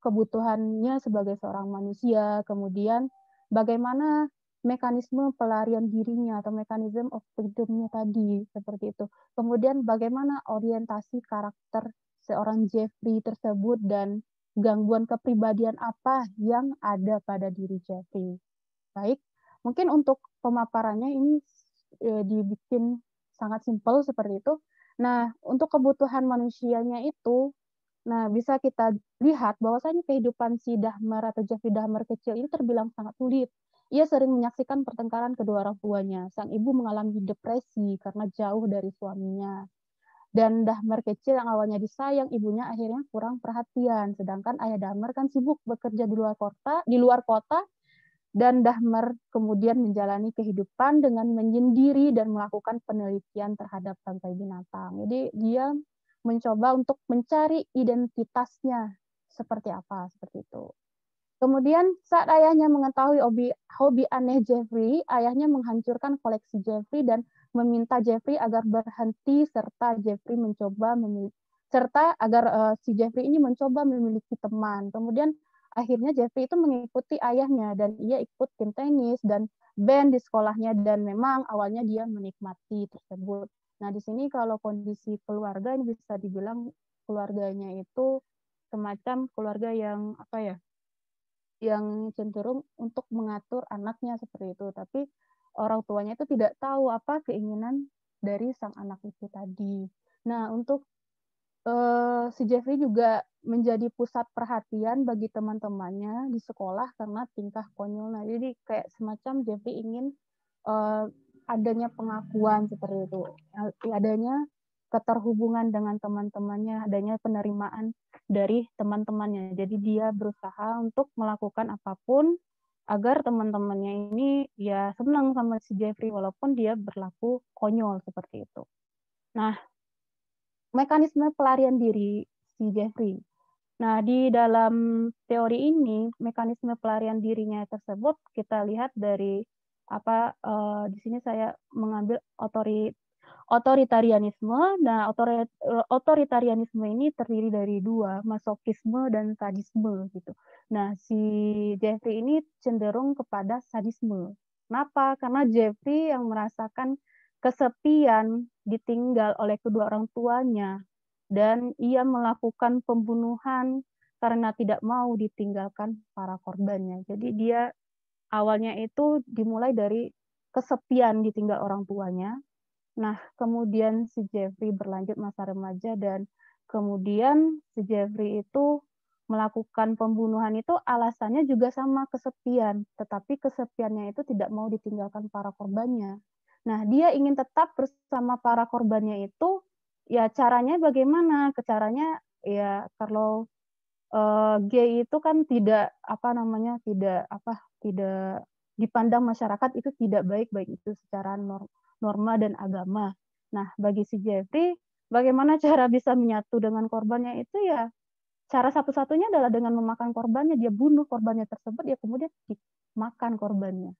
kebutuhannya sebagai seorang manusia, kemudian bagaimana mekanisme pelarian dirinya atau mekanisme of freedom-nya tadi, seperti itu. Kemudian bagaimana orientasi karakter seorang Jeffrey tersebut dan gangguan kepribadian apa yang ada pada diri Jeffrey. Baik, mungkin untuk pemaparannya ini dibikin sangat simpel seperti itu. Nah, untuk kebutuhan manusianya itu, nah bisa kita lihat bahwasanya kehidupan si Dahmer atau Jeffrey Dahmer kecil ini terbilang sangat sulit. Ia sering menyaksikan pertengkaran kedua orang tuanya. Sang ibu mengalami depresi karena jauh dari suaminya. Dan Dahmer kecil yang awalnya disayang ibunya akhirnya kurang perhatian, sedangkan ayah Dahmer kan sibuk bekerja di luar kota, dan Dahmer kemudian menjalani kehidupan dengan menyendiri dan melakukan penelitian terhadap bangkai binatang. Jadi dia mencoba untuk mencari identitasnya seperti apa, seperti itu. Kemudian saat ayahnya mengetahui hobi aneh Jeffrey, ayahnya menghancurkan koleksi Jeffrey dan meminta Jeffrey agar berhenti serta si Jeffrey ini mencoba memiliki teman. Kemudian akhirnya Jeffrey itu mengikuti ayahnya dan ia ikut tim tenis dan band di sekolahnya, dan memang awalnya dia menikmati tersebut. Nah, di sini kalau kondisi keluarga ini bisa dibilang keluarganya itu semacam keluarga yang yang cenderung untuk mengatur anaknya seperti itu, tapi orang tuanya itu tidak tahu apa keinginan dari sang anak itu tadi. Nah, untuk si Jeffrey juga menjadi pusat perhatian bagi teman-temannya di sekolah karena tingkah konyolnya. Jadi kayak semacam Jeffrey ingin adanya pengakuan seperti itu, adanya keterhubungan dengan teman-temannya, adanya penerimaan dari teman-temannya. Jadi dia berusaha untuk melakukan apapun agar teman-temannya ini ya senang sama si Jeffrey walaupun dia berlaku konyol seperti itu. Nah, mekanisme pelarian diri si Jeffrey. Nah, di dalam teori ini, mekanisme pelarian dirinya tersebut kita lihat dari di sini saya mengambil otoritarianisme. Nah, otoritarianisme ini terdiri dari dua, masokisme dan sadisme gitu. Nah, si Jeffrey ini cenderung kepada sadisme. Kenapa? Karena Jeffrey yang merasakan kesepian ditinggal oleh kedua orang tuanya, dan ia melakukan pembunuhan karena tidak mau ditinggalkan para korbannya. Jadi dia awalnya itu dimulai dari kesepian ditinggal orang tuanya. Nah, kemudian si Jeffrey berlanjut masa remaja, dan kemudian si Jeffrey itu melakukan pembunuhan itu alasannya juga sama, kesepian, tetapi kesepiannya itu tidak mau ditinggalkan para korbannya. Nah, dia ingin tetap bersama para korbannya itu, ya caranya bagaimana? Caranya ya kalau gay itu kan tidak tidak dipandang masyarakat itu tidak baik itu secara norma dan agama. Nah, bagi si Jeffrey, bagaimana cara bisa menyatu dengan korbannya itu ya cara satu-satunya adalah dengan memakan korbannya. Dia bunuh korbannya tersebut, ya kemudian dimakan korbannya.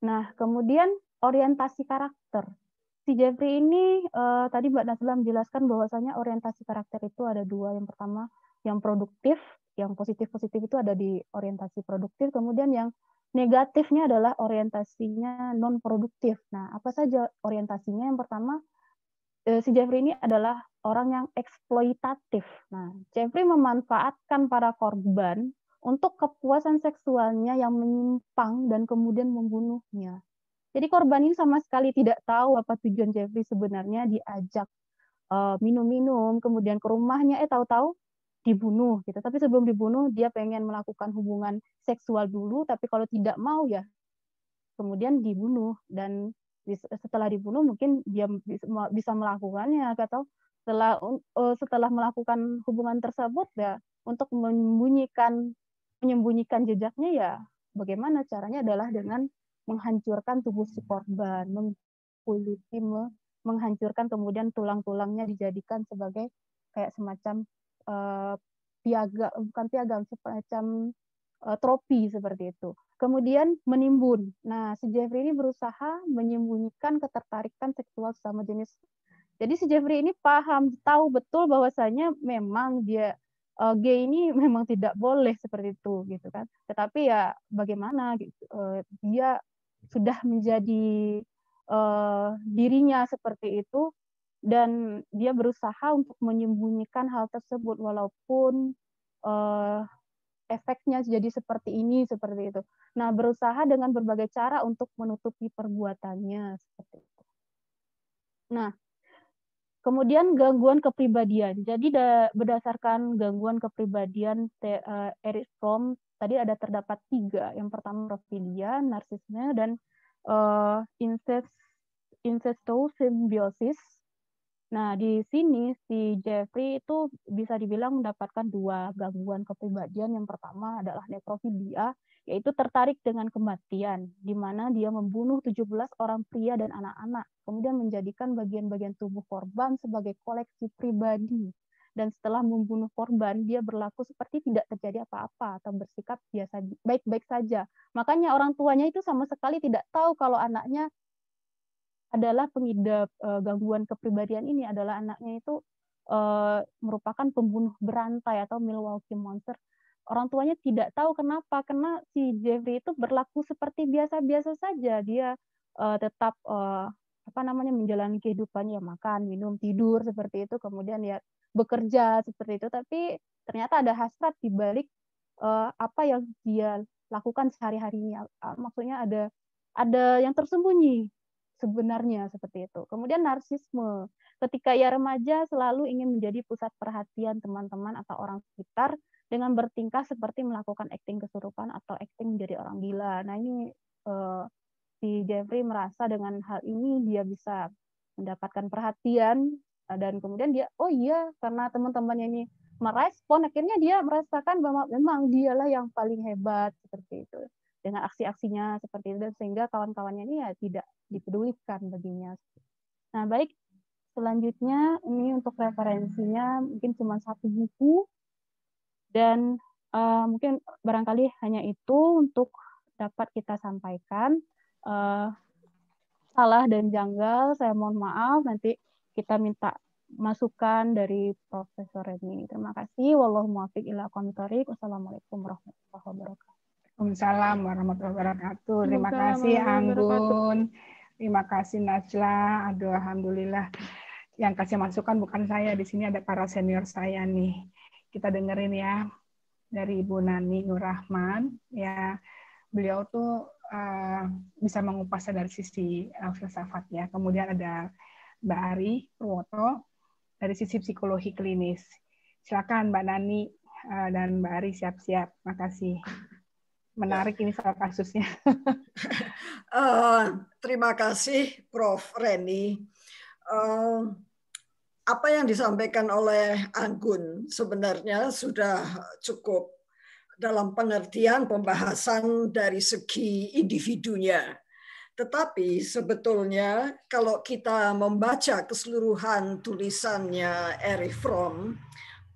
Nah, kemudian orientasi karakter. Si Jeffrey ini tadi Mbak Nazla menjelaskan bahwasanya orientasi karakter itu ada dua. Yang pertama yang produktif, yang positif-positif itu ada di orientasi produktif, kemudian yang negatifnya adalah orientasinya non-produktif. Nah, apa saja orientasinya? Yang pertama, si Jeffrey ini adalah orang yang eksploitatif. Nah, Jeffrey memanfaatkan para korban untuk kepuasan seksualnya yang menyimpang dan kemudian membunuhnya. Jadi korban ini sama sekali tidak tahu apa tujuan Jeffrey sebenarnya, diajak minum-minum, kemudian ke rumahnya, tahu-tahu dibunuh gitu. Tapi sebelum dibunuh dia pengen melakukan hubungan seksual dulu, tapi kalau tidak mau ya kemudian dibunuh, dan setelah dibunuh mungkin dia bisa melakukannya, atau setelah melakukan hubungan tersebut ya untuk menyembunyikan jejaknya, ya bagaimana caranya adalah dengan menghancurkan tubuh si korban, mengkuliti, menghancurkan, kemudian tulang-tulangnya dijadikan sebagai kayak semacam piagam, semacam tropi seperti itu. Kemudian menimbun. Nah, si Jeffrey ini berusaha menyembunyikan ketertarikan seksual sesama jenis. Jadi si Jeffrey ini tahu betul bahwasanya memang dia gay ini memang tidak boleh seperti itu gitu kan. Tetapi ya bagaimana gitu, dia sudah menjadi dirinya seperti itu, dan dia berusaha untuk menyembunyikan hal tersebut walaupun efeknya jadi seperti ini, seperti itu. Nah, berusaha dengan berbagai cara untuk menutupi perbuatannya seperti itu. Nah, kemudian gangguan kepribadian. Jadi berdasarkan gangguan kepribadian Erich Fromm tadi terdapat 3. Yang pertama profilia, narsisme, dan incestuous symbiosis. Nah, di sini si Jeffrey itu bisa dibilang mendapatkan 2 gangguan kepribadian. Yang pertama adalah nekrofilia, yaitu tertarik dengan kematian, di mana dia membunuh 17 orang pria dan anak-anak, kemudian menjadikan bagian-bagian tubuh korban sebagai koleksi pribadi. Dan setelah membunuh korban, dia berlaku seperti tidak terjadi apa-apa atau bersikap biasa, baik-baik saja. Makanya orang tuanya itu sama sekali tidak tahu kalau anaknya adalah pengidap gangguan kepribadian ini, adalah anaknya itu merupakan pembunuh berantai atau Milwaukee Monster. Orang tuanya tidak tahu kenapa, karena si Jeffrey itu berlaku seperti biasa-biasa saja. Dia tetap menjalani kehidupannya, makan, minum, tidur seperti itu, kemudian ya bekerja seperti itu. Tapi ternyata ada hasrat di balik apa yang dia lakukan sehari-harinya. Maksudnya ada yang tersembunyi sebenarnya seperti itu. Kemudian narsisme. Ketika ia remaja selalu ingin menjadi pusat perhatian teman-teman atau orang sekitar dengan bertingkah seperti melakukan akting kesurupan atau akting menjadi orang gila. Nah, ini si Jeffrey merasa dengan hal ini dia bisa mendapatkan perhatian, dan kemudian dia, oh iya, karena teman-temannya ini merespon, akhirnya dia merasakan bahwa memang dialah yang paling hebat seperti itu. Dengan aksi-aksinya seperti itu, dan sehingga kawan-kawannya ini ya tidak dipedulikan baginya. Nah, baik, selanjutnya ini untuk referensinya mungkin cuma 1 buku, dan mungkin barangkali hanya itu untuk dapat kita sampaikan. Salah dan janggal, saya mohon maaf, nanti kita minta masukan dari Profesor Reni. Terima kasih. Wallahu muwaffiq ila aqwamit thoriq. Wassalamualaikum warahmatullahi wabarakatuh. Waalaikumsalam warahmatullahi wabarakatuh. Terima kasih Anggun. Terima kasih Najla. Aduh, alhamdulillah. Yang kasih masukan bukan saya, di sini ada para senior saya nih. Kita dengerin ya dari Ibu Nani Nur Rahman. Ya, beliau tuh bisa mengupas dari sisi filsafat ya. Kemudian ada Mbak Ari Purwoto dari sisi psikologi klinis. Silakan Mbak Nani dan Mbak Ari siap-siap. Makasih. Menarik ini soal kasusnya. Terima kasih Prof. Reni. Apa yang disampaikan oleh Anggun sebenarnya sudah cukup dalam pengertian pembahasan dari segi individunya. Tetapi sebetulnya kalau kita membaca keseluruhan tulisannya Erich Fromm,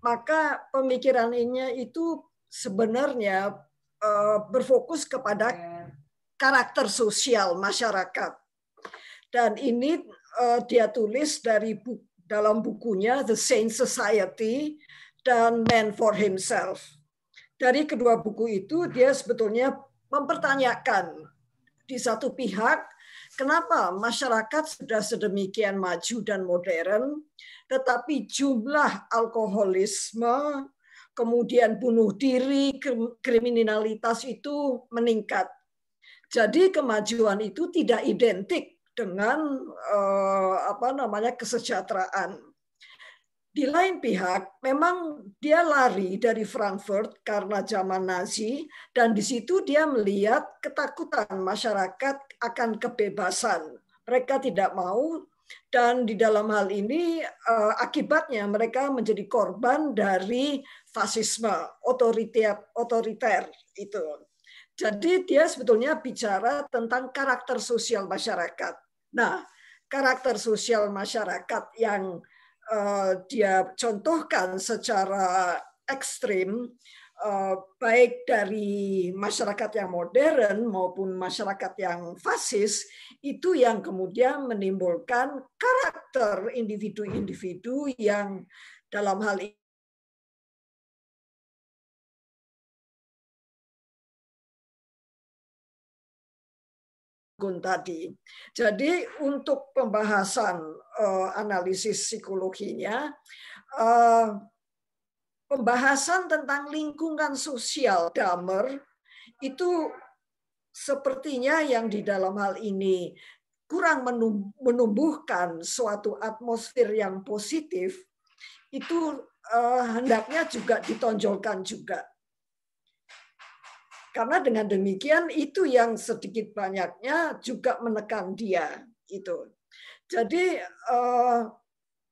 maka pemikiran ini itu sebenarnya berfokus kepada karakter sosial masyarakat. Dan ini dia tulis dalam bukunya The Sane Society dan Man for Himself. dari kedua buku itu dia sebetulnya mempertanyakan di satu pihak kenapa masyarakat sudah sedemikian maju dan modern, tetapi jumlah alkoholisme, kemudian bunuh diri, kriminalitas itu meningkat. Jadi kemajuan itu tidak identik dengan kesejahteraan. Di lain pihak, memang dia lari dari Frankfurt karena zaman Nazi, dan di situ dia melihat ketakutan masyarakat akan kebebasan. Mereka tidak mau, dan di dalam hal ini akibatnya mereka menjadi korban dari fasisme, otoriter itu. Jadi dia sebetulnya bicara tentang karakter sosial masyarakat. Nah, karakter sosial masyarakat yang dia contohkan secara ekstrim, baik dari masyarakat yang modern maupun masyarakat yang fasis, itu yang kemudian menimbulkan karakter individu-individu yang dalam hal ini tadi. Jadi untuk pembahasan analisis psikologinya, pembahasan tentang lingkungan sosial Dahmer itu sepertinya yang di dalam hal ini kurang menumbuhkan suatu atmosfer yang positif, itu hendaknya juga ditonjolkan juga. Karena dengan demikian itu yang sedikit banyaknya juga menekan dia itu. Jadi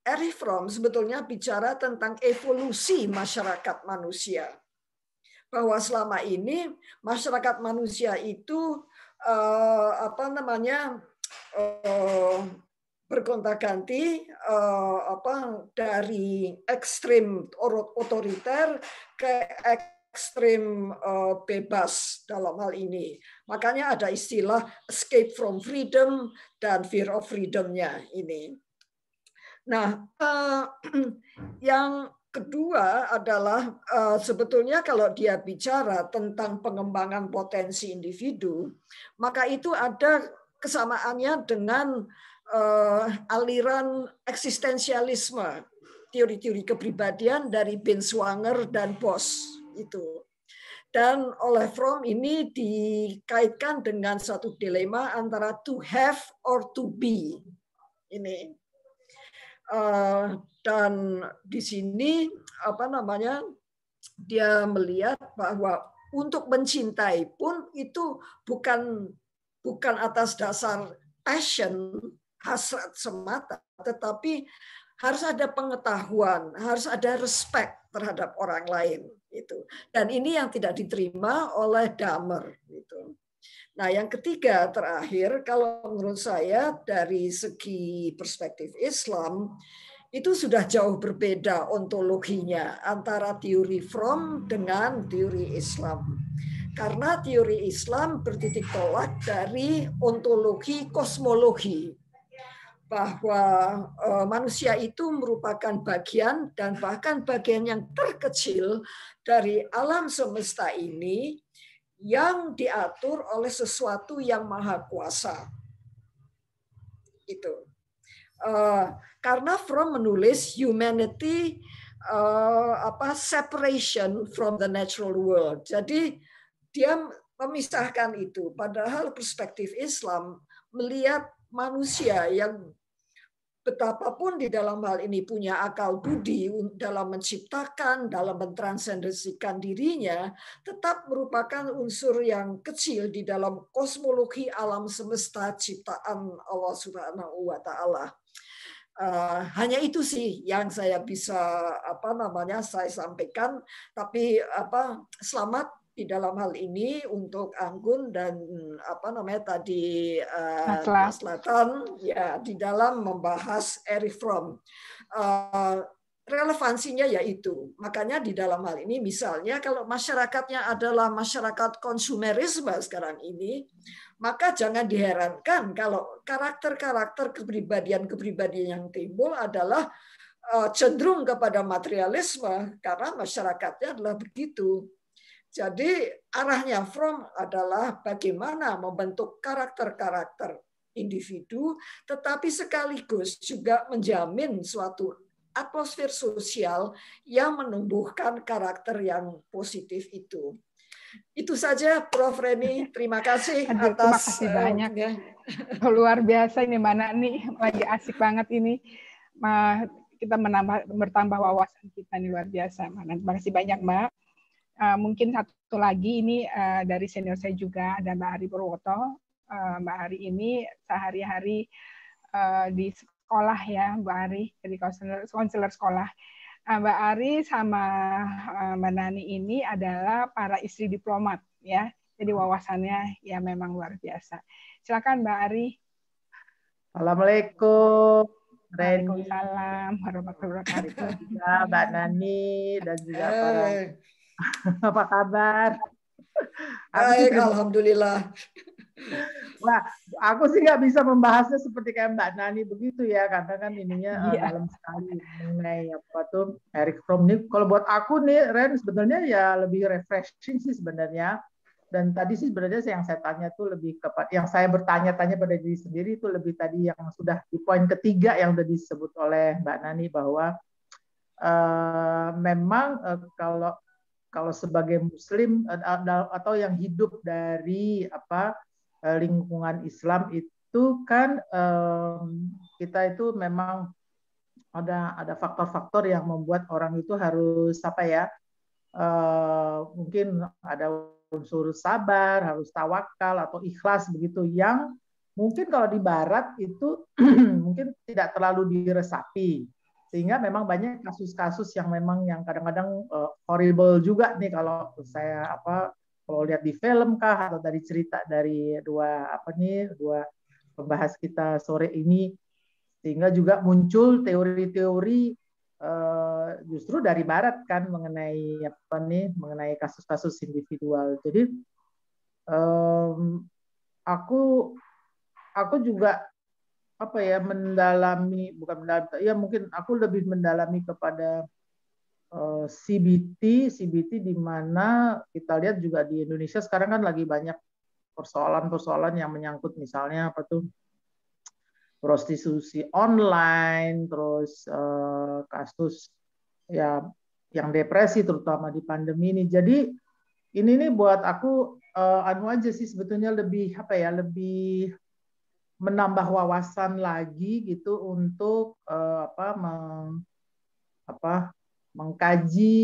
Erich Fromm sebetulnya bicara tentang evolusi masyarakat manusia. Bahwa selama ini masyarakat manusia itu bergonta-ganti dari ekstrim otoriter ke ekstrim bebas dalam hal ini. Makanya ada istilah escape from freedom dan fear of freedom-nya ini. Nah, yang kedua adalah sebetulnya kalau dia bicara tentang pengembangan potensi individu, maka itu ada kesamaannya dengan aliran eksistensialisme, teori-teori kepribadian dari Binswanger dan Bosch itu. Dan oleh Fromm ini dikaitkan dengan satu dilema antara to have or to be. Ini. Dan di sini dia melihat bahwa untuk mencintai pun itu bukan atas dasar passion, hasrat semata, tetapi harus ada pengetahuan, harus ada respect terhadap orang lain itu. Dan ini yang tidak diterima oleh Dahmer gitu. Nah, yang ketiga terakhir, kalau menurut saya dari segi perspektif Islam itu sudah jauh berbeda ontologinya antara teori Fromm dengan teori Islam. Karena teori Islam bertitik tolak dari ontologi kosmologi, bahwa manusia itu merupakan bagian dan bahkan bagian yang terkecil dari alam semesta ini yang diatur oleh sesuatu yang maha kuasa. Itu. Karena Fromm menulis humanity separation from the natural world. Jadi dia memisahkan itu. Padahal perspektif Islam melihat manusia yang betapapun di dalam hal ini punya akal budi dalam menciptakan, dalam mentransendensikan dirinya, tetap merupakan unsur yang kecil di dalam kosmologi alam semesta ciptaan Allah Subhanahu wa Ta'ala. Hanya itu sih yang saya bisa saya sampaikan. Tapi selamat di dalam hal ini untuk Anggun dan Mas Latan ya di dalam membahas Erich Fromm. Relevansinya yaitu, makanya di dalam hal ini misalnya kalau masyarakatnya adalah masyarakat konsumerisme sekarang ini, maka jangan diherankan kalau karakter-karakter kepribadian-kepribadian yang timbul adalah cenderung kepada materialisme karena masyarakatnya adalah begitu. Jadi arahnya from adalah bagaimana membentuk karakter-karakter individu, tetapi sekaligus juga menjamin suatu atmosfer sosial yang menumbuhkan karakter yang positif itu. Itu saja, Prof. Reni. Terima kasih Aduh, terima kasih banyak. Luar biasa ini Mbak nih, lagi asik banget ini. Kita bertambah wawasan kita nih, luar biasa. Terima kasih banyak Mbak. Mungkin satu lagi ini dari senior saya juga, ada Mbak Ari Purwoto. Mbak Ari ini sehari-hari di sekolah ya, Mbak Ari, jadi konselor sekolah. Mbak Ari sama Mbak Nani ini adalah para istri diplomat ya. Jadi wawasannya ya memang luar biasa. Silakan Mbak Ari. Assalamualaikum. Waalaikumsalam warahmatullahi wabarakatuh. Ya, Mbak Nani dan juga para apa kabar? Baik, alhamdulillah. Wah, aku sih nggak bisa membahasnya seperti kayak Mbak Nani begitu ya, karena kan ininya dalam sekali mengenai apa tuh Erich Fromm ini. Kalau buat aku nih, Ren, sebenarnya ya lebih refreshing sih sebenarnya. Dan tadi sih sebenarnya yang saya tanya tuh lebih kepada, yang saya bertanya-tanya pada diri sendiri itu lebih tadi yang sudah di poin ketiga yang sudah disebut oleh Mbak Nani bahwa memang kalau sebagai Muslim atau yang hidup dari lingkungan Islam itu kan kita itu memang ada faktor-faktor yang membuat orang itu harus mungkin ada unsur sabar, harus tawakal atau ikhlas begitu, yang mungkin kalau di Barat itu mungkin tidak terlalu diresapi, sehingga memang banyak kasus-kasus yang memang yang kadang-kadang horrible juga nih kalau saya kalau lihat di film kah atau dari cerita dari dua pembahas kita sore ini, sehingga juga muncul teori-teori justru dari Barat kan mengenai mengenai kasus-kasus individual. Jadi aku juga mungkin aku lebih mendalami kepada CBT di mana kita lihat juga di Indonesia sekarang kan lagi banyak persoalan-persoalan yang menyangkut misalnya prostitusi online, terus kasus ya yang depresi terutama di pandemi ini. Jadi ini nih buat aku aja sih sebetulnya lebih lebih menambah wawasan lagi gitu untuk mengkaji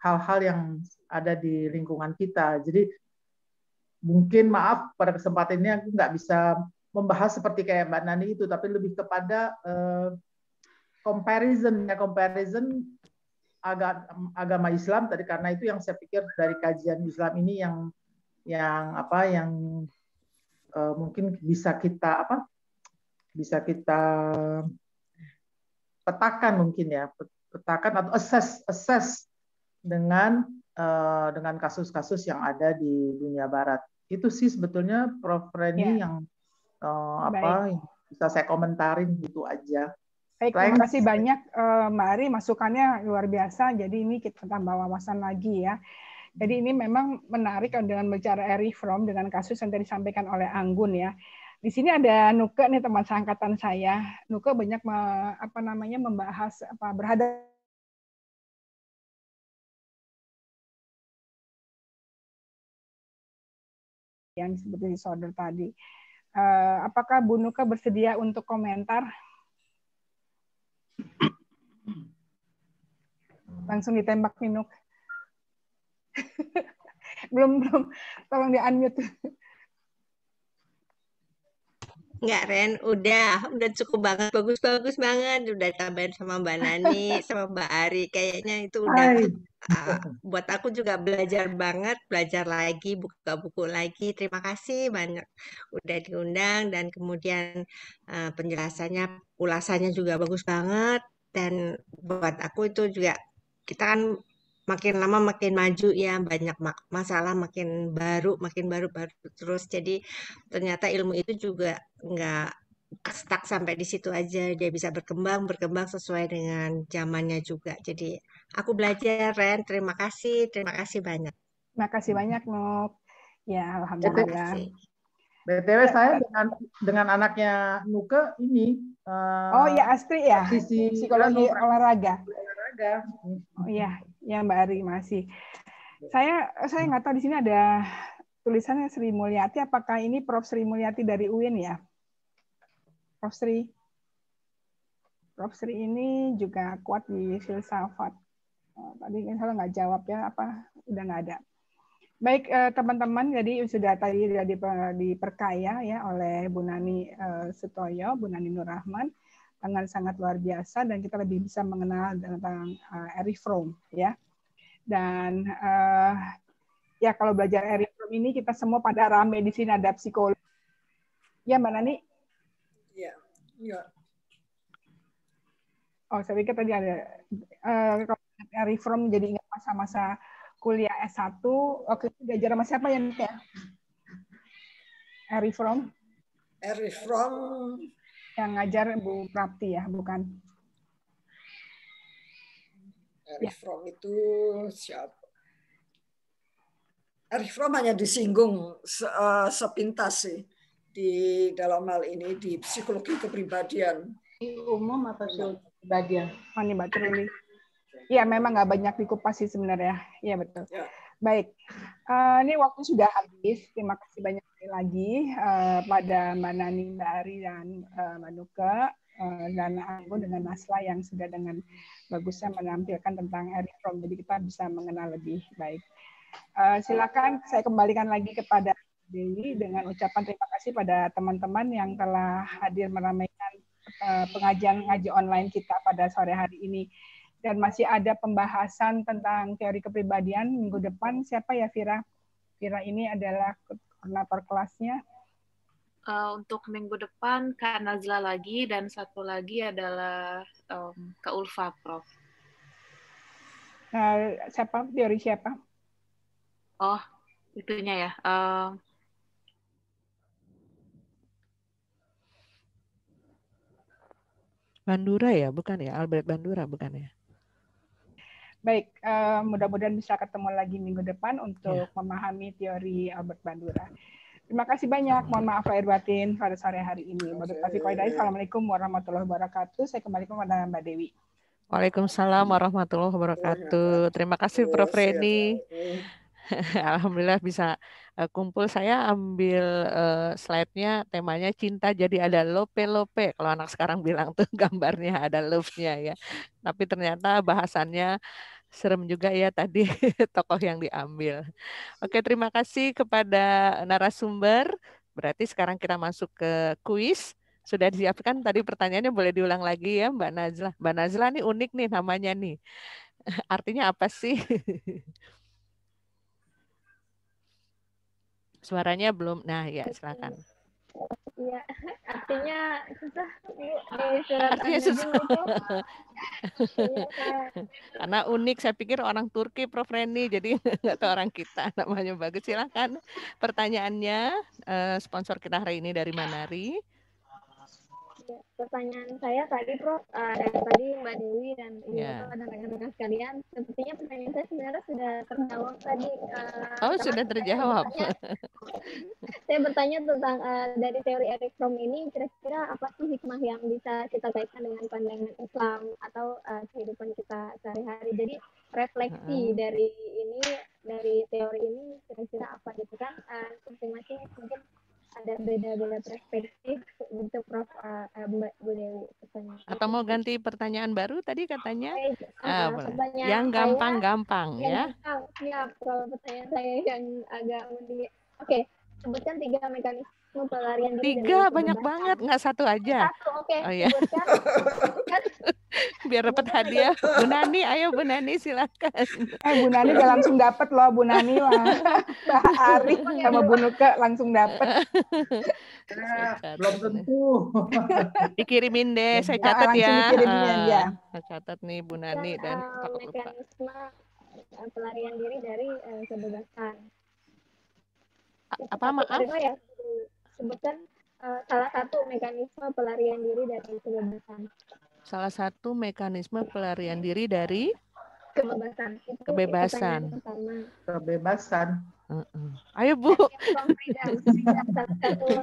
hal-hal yang ada di lingkungan kita. Jadi mungkin maaf pada kesempatan ini aku nggak bisa membahas seperti kayak Mbak Nani itu, tapi lebih kepada comparison agama Islam tadi, karena itu yang saya pikir dari kajian Islam ini yang mungkin bisa kita petakan mungkin ya, petakan atau assess dengan kasus-kasus yang ada di dunia Barat. Itu sih sebetulnya Prof. Reni yang yang bisa saya komentarin gitu aja. Baik, terima kasih banyak Mbak Ari, masukannya luar biasa. Jadi ini kita tambah wawasan lagi ya. Jadi ini memang menarik dengan bicara Erich Fromm dengan kasus yang tadi disampaikan oleh Anggun ya. Di sini ada Nuke nih, teman seangkatan saya. Nuke banyak membahas berhadapan yang disebut disorder tadi. Apakah Bu Nuke bersedia untuk komentar? Langsung ditembak Minuk. belum, tolong di-unmute. Enggak, Ren, udah cukup banget, bagus banget, udah tambahin sama Mbak Nani, sama Mbak Ari, kayaknya itu udah buat aku juga belajar banget, belajar lagi, buka buku lagi. Terima kasih banyak udah diundang, dan kemudian penjelasannya, ulasannya juga bagus banget, dan buat aku itu juga kita kan makin lama makin maju ya, banyak masalah makin baru terus. Jadi ternyata ilmu itu juga nggak stuck sampai di situ aja. Dia bisa berkembang sesuai dengan zamannya juga. Jadi aku belajar, Ren. Terima kasih banyak. Terima kasih banyak, Nuk. Ya, Terima alhamdulillah. kasih. BTW saya dengan anaknya Nuke ini Oh ya, Astri ya, praktisi psikologi olahraga. olahraga. Oh iya, ya Mbak Ari masih. Saya nggak tahu di sini ada tulisannya Sri Mulyati. Apakah ini Prof Sri Mulyati dari UIN ya? Prof Sri ini juga kuat di filsafat. Tadi misalnya nggak jawab ya, apa udah nggak ada. Baik teman-teman, jadi sudah tadi diperkaya ya oleh Bu Nani Sutoyo, Bu Nani Nur Rahman, dengan sangat luar biasa, dan kita lebih bisa mengenal tentang Erich Fromm ya. Dan ya kalau belajar Erich Fromm ini kita semua pada rame di sini, ada psikolog. Ya Mbak Nani? Iya. Oh, saya pikir tadi ada Erich Fromm, jadi ingat masa-masa kuliah S1. Oke, diajar sama siapa ya? Erich Fromm? Erich Fromm yang ngajar Bu Prapti ya, bukan? Erich Fromm itu siapa? Erich Fromm hanya disinggung sepintas sih di dalam hal ini di psikologi kepribadian. Umum atau psikologi kepribadian? Oh, ini Mbak Truli. Iya, memang nggak banyak dikupas sih sebenarnya. Iya, betul. Ya. Baik, ini waktu sudah habis. Terima kasih banyak lagi pada Mbak Nani, Mbak Ari, dan Mbak Nuke, dan aku dengan Nasla yang sudah dengan bagusnya menampilkan tentang Erich Fromm. Jadi kita bisa mengenal lebih baik. Silakan saya kembalikan lagi kepada Dewi dengan ucapan terima kasih pada teman-teman yang telah hadir meramaikan pengajian ngaji online kita pada sore hari ini. Dan masih ada pembahasan tentang teori kepribadian minggu depan. Siapa ya, Vira? Vira ini adalah koordinator kelasnya. Untuk minggu depan Kak Nazla lagi, dan satu lagi adalah Kak Ulfa, Prof. Siapa? Teori siapa? Oh, itunya ya. Bandura ya, bukan ya? Albert Bandura, bukan ya? Baik, mudah-mudahan bisa ketemu lagi minggu depan untuk memahami teori Albert Bandura. Terima kasih banyak. Mohon maaf lahir batin pada sore hari ini. Assalamualaikum warahmatullahi wabarakatuh. Saya kembali kepada Mbak Dewi. Waalaikumsalam warahmatullahi wabarakatuh. Terima kasih Prof. Reni. Alhamdulillah bisa kumpul. Saya ambil slide-nya, temanya cinta, jadi ada lope-lope. Kalau anak sekarang bilang tuh gambarnya ada love-nya ya. Tapi ternyata bahasannya serem juga ya tadi tokoh yang diambil. Oke, terima kasih kepada narasumber. Berarti sekarang kita masuk ke kuis. Sudah disiapkan tadi pertanyaannya, boleh diulang lagi ya Mbak Nazla. Mbak Nazla nih unik nih namanya nih. Artinya apa sih? Suaranya belum. Nah, ya silakan. Iya, artinya susah di surat artinya susah. Karena unik, saya pikir orang Turki, Prof. Reni, jadi nggak tahu orang kita. Namanya bagus. Silakan pertanyaannya. Sponsor kita hari ini dari Manari. Ya, pertanyaan saya tadi, Prof, dari tadi Mbak Dewi dan Ibu dan rekan-rekan sekalian, sepertinya pertanyaan saya sebenarnya sudah terjawab tadi. Sudah terjawab. Saya bertanya tentang dari teori Erich Fromm ini, kira-kira apa sih hikmah yang bisa kita kaitkan dengan pandangan Islam atau kehidupan kita sehari-hari. Jadi refleksi dari teori ini kira-kira apa gitu kan? Masing-masing mungkin ada beda-beda perspektif untuk Prof. Mbak Bu Dewi. Atau mau ganti pertanyaan baru tadi katanya? Yang gampang-gampang ya. Siap, kalau pertanyaan saya yang agak unik. Oke, sebutkan 3 mekanisme pelarian diri. 3 banyak banget, nggak 1 aja. 1, oke. Oh ya. Biar dapat hadiah. Bu Nani, ayo Bu Nani silakan. Bu Nani udah langsung dapat loh, Bu Nani. Mbak Ari sama Bu Nuke langsung dapat. Belum tentu. Dikirimin deh, saya catat ya. Dikirimin ya. Saya catat nih Bu Nani dan takut lupa. Mekanisme pelarian diri dari kebebasan. Apa maaf? Ya, sebutkan salah satu mekanisme pelarian diri dari kebebasan. Salah satu mekanisme pelarian diri dari Kebebasan. Itu kebebasan. pertanyaan pertama. Kebebasan. Ayo Bu. Escape from freedom. Salah satu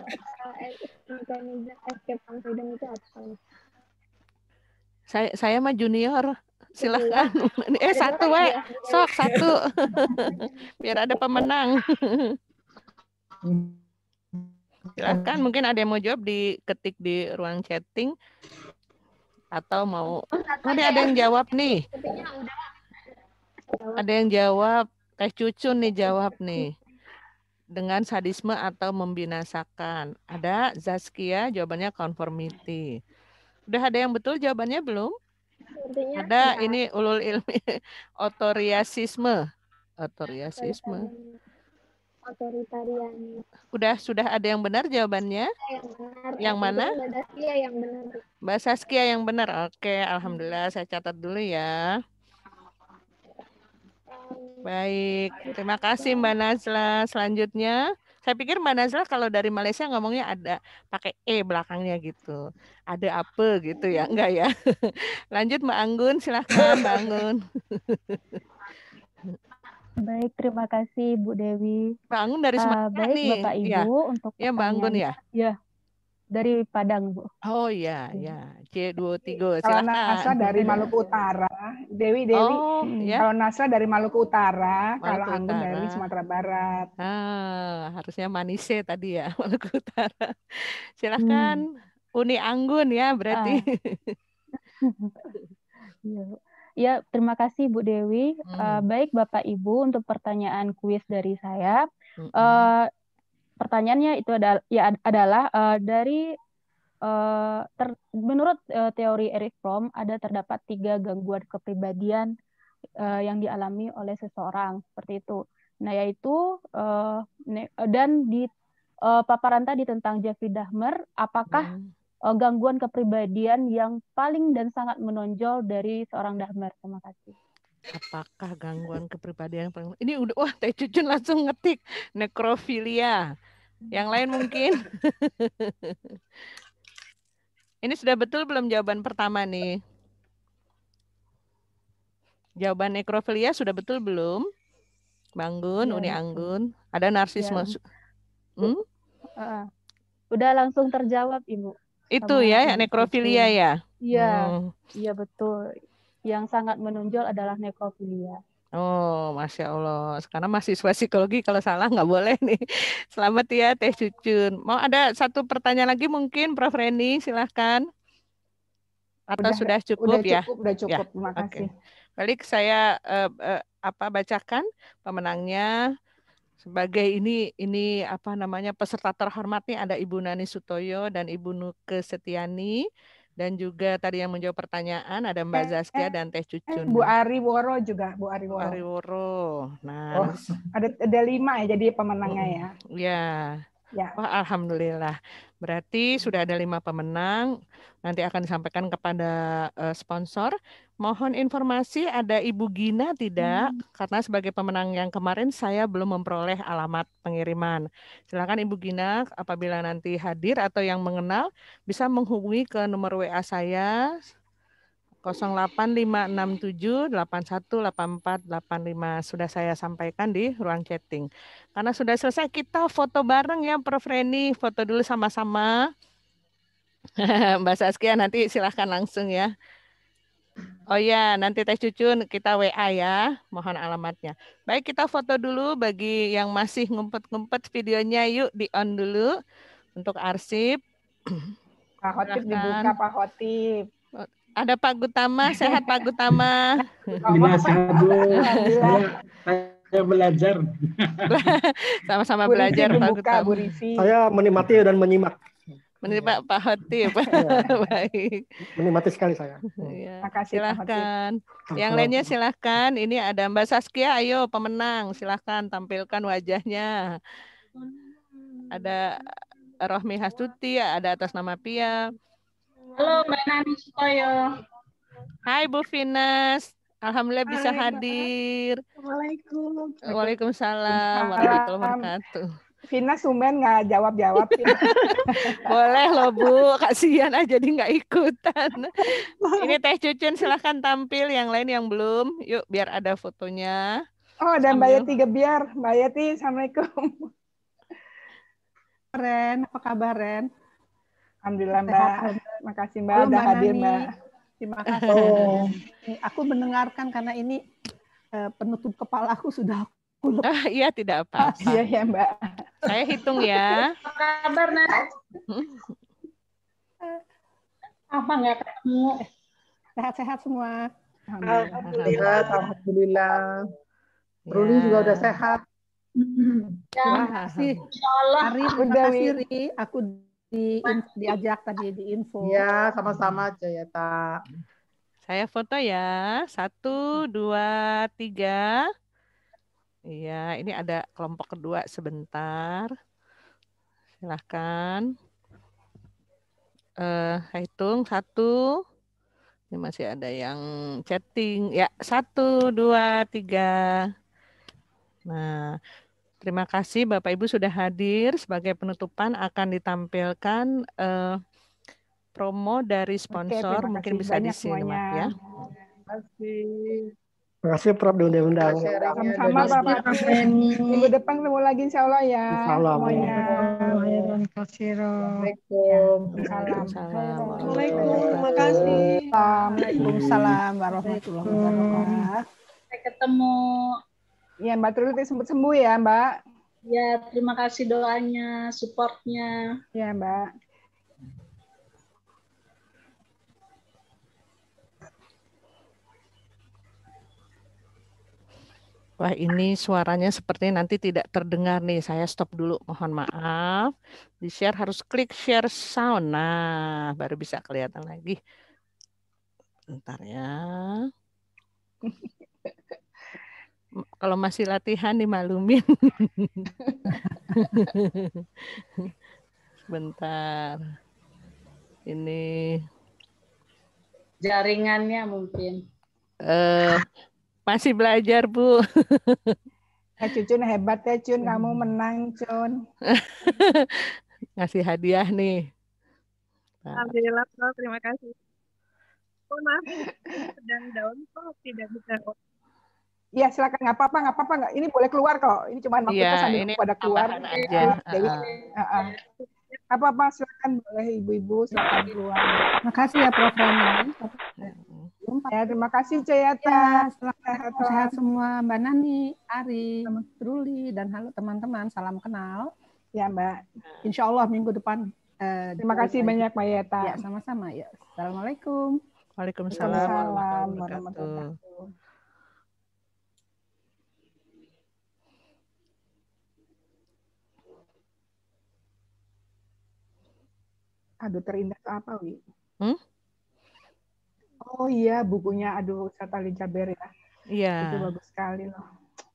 mekanisme escape from freedom itu apa? Saya mah junior. Silahkan. Satu sok satu. Biar ada pemenang. Silahkan, mungkin ada yang mau jawab, diketik di ruang chatting atau mau ada yang jawab nih. Ada yang jawab, Teh Cucun nih jawab nih. Dengan sadisme atau membinasakan. Ada Zaskia, jawabannya conformity. Udah ada yang betul jawabannya belum? Ada ini ulul ilmi otoriasisme. Otoritarian. Sudah ada yang benar jawabannya? Yang mana? Mbak Saskia yang benar. Oke, alhamdulillah saya catat dulu ya. Baik, terima kasih Mbak Nazla. Selanjutnya, saya pikir Mbak Nazla kalau dari Malaysia ngomongnya ada pakai E belakangnya gitu. Ada apa gitu ya? Enggak ya? Lanjut Mbak Anggun, silahkan Mbak Anggun. Baik, terima kasih Bu Dewi. Mbak Anggun dari Sumatera baik, nih. Bapak Ibu Ya. untuk ya Mbak Anggun ya? Ya, dari Padang Bu. Oh iya, ya. C23, Kalau silakan. Nasra dari Maluku Utara, Dewi. Oh, ya. Kalau Nasra dari Maluku Utara, kalau Maluku Anggun Utara. dari Sumatera Barat. Harusnya Manise tadi ya, Maluku Utara. Silakan Uni Anggun ya berarti. Ya, terima kasih Bu Dewi. Baik Bapak Ibu, untuk pertanyaan kuis dari saya. Pertanyaannya itu adalah dari menurut teori Erich Fromm terdapat 3 gangguan kepribadian yang dialami oleh seseorang, seperti itu. Nah, yaitu dan di paparan tadi tentang Jeffrey Dahmer, apakah gangguan kepribadian yang paling dan sangat menonjol dari seorang Dahmer? Terima kasih. Apakah gangguan kepribadian yang paling... Ini udah, wah Teh Cucun langsung ngetik nekrofilia. Yang lain mungkin. Ini sudah betul belum jawaban pertama nih? Jawaban nekrofilia sudah betul belum? Bang Anggun, Uni Anggun. Ada narsisme. Udah langsung terjawab Ibu. Itu ya, nekrofilia ya? Iya betul. Yang sangat menonjol adalah nekrofilia. Oh, Masya Allah. Sekarang mahasiswa psikologi kalau salah nggak boleh nih. Selamat ya Teh Cucun. Mau ada satu pertanyaan lagi mungkin Prof. Reni, silahkan. Atau sudah cukup ya? Udah cukup, ya. Terima kasih. Balik saya bacakan pemenangnya. Sebagai ini apa namanya peserta terhormat nih ada Ibu Nani Sutoyo dan Ibu Nuke Setiani. Dan juga tadi yang menjawab pertanyaan ada Mbak Zaskia dan Teh Cucun. Bu Ari Woro juga, Bu Ari Woro. Bu Ari Woro. Nah, ada 5 ya jadi pemenangnya ya. Ya. Wah, alhamdulillah. Berarti sudah ada 5 pemenang. Nanti akan disampaikan kepada sponsor. Mohon informasi ada Ibu Gina tidak? Karena sebagai pemenang yang kemarin saya belum memperoleh alamat pengiriman. Silakan Ibu Gina apabila nanti hadir atau yang mengenal bisa menghubungi ke nomor WA saya 08567818485. Sudah saya sampaikan di ruang chatting. Karena sudah selesai, kita foto bareng ya Prof. Reni. Foto dulu sama-sama. Mbak Saskia nanti silahkan langsung ya. Oh ya, nanti Teh Cucun kita WA ya. Mohon alamatnya. Baik, kita foto dulu bagi yang masih ngumpet-ngumpet videonya. Yuk di-on dulu untuk arsip. Pak Khotib dibuka, Pak Khotib. Ada Pak Gutama, sehat Pak Gutama. Iya, sehat Bu. Saya belajar. Sama-sama belajar Pak Gutama. Saya menikmati dan menyimak. Menikmati Pak Khotib. Baik. Menikmati sekali saya. Ya. Silahkan. Yang lainnya silahkan. Ini ada Mbak Saskia, ayo pemenang. Silahkan tampilkan wajahnya. Ada Rohmi Hastuti, ada atas nama Pia. Halo Mbak Nani Sutoyo. Hai Bu Finas. Alhamdulillah bisa hadir. Waalaikumsalam. Waalaikumsalam warahmatullahi wabarakatuh. Vina Sumen nggak jawab-jawab. Boleh loh Bu, kasihan aja dia nggak ikutan. Ini Teh Cucun silahkan tampil, yang lain yang belum. Yuk biar ada fotonya. Oh, dan Mbak Yeti Gebiar. Mbak Yeti, Assalamualaikum. Ren, apa kabar Ren? Alhamdulillah Mbak. Makasih Mbak Halo, udah Mbak hadir Nani. Mbak. Terima kasih. Aku mendengarkan karena ini penutup kepala aku sudah kuluk. Iya tidak apa-apa. Iya ya Mbak. Saya hitung ya. Apa kabar, Nat? Apa nggak ketemu? Sehat-sehat semua. Alhamdulillah. Alhamdulillah. Ruli juga udah sehat. Terima kasih. Insya Allah. Ari, terima kasih Ri. Aku diajak tadi di info. Iya, sama-sama Jayata. Saya foto ya. 1, 2, 3. Iya, ini ada kelompok kedua sebentar. Silahkan. Saya hitung 1. Ini masih ada yang chatting. Ya, 1, 2, 3. Nah, terima kasih Bapak Ibu sudah hadir. Sebagai penutupan akan ditampilkan promo dari sponsor. Mungkin bisa disimak ya. Terima kasih. Terima kasih Prof diundang-undang. Sama-sama Pak Fatih. Minggu depan ketemu lagi insya Allah ya. Salam. Assalamualaikum. Assalamualaikum. Terima kasih. Waalaikumsalam warahmatullahi wabarakatuh. Sampai ketemu. Ya Mbak Truli sempat sembuh ya Mbak. Ya, terima kasih doanya, supportnya. Ya Mbak. Wah, ini suaranya seperti nanti tidak terdengar nih. Saya stop dulu, mohon maaf. Di share harus klik share sound. Nah, baru bisa kelihatan lagi. Bentar ya. Kalau masih latihan dimaklumin. Bentar. Ini Jaringannya mungkin. masih belajar, Bu. Cucun hebat ya, Cun. Kamu menang, Cun. Ngasih hadiah nih. Alhamdulillah, Prof. Terima kasih. Oh, maaf, sedang down kok tidak bisa. Iya, silakan. Nggak apa-apa. Nggak. Ini boleh keluar kok. Ini cuma waktu kita sambil pada keluar. Aja. Dewi. Apa-apa, silakan boleh ibu-ibu, silakan keluar. Makasih ya Prof Rani. Ya, terima kasih Jayata. Sehat semua Mbak Nani, Ari, Truli, dan halo teman-teman. Salam kenal. Ya Mbak. Insya Allah minggu depan. Terima kasih banyak Mbak Yeta. Ya, sama-sama. Ya. Assalamualaikum. Waalaikumsalam warahmatullahi wabarakatuh. Aduh, terindah apa, Wi? Hmm? Oh iya, bukunya aduh Ustaz Ali Jaber ya. Iya. Itu bagus sekali loh.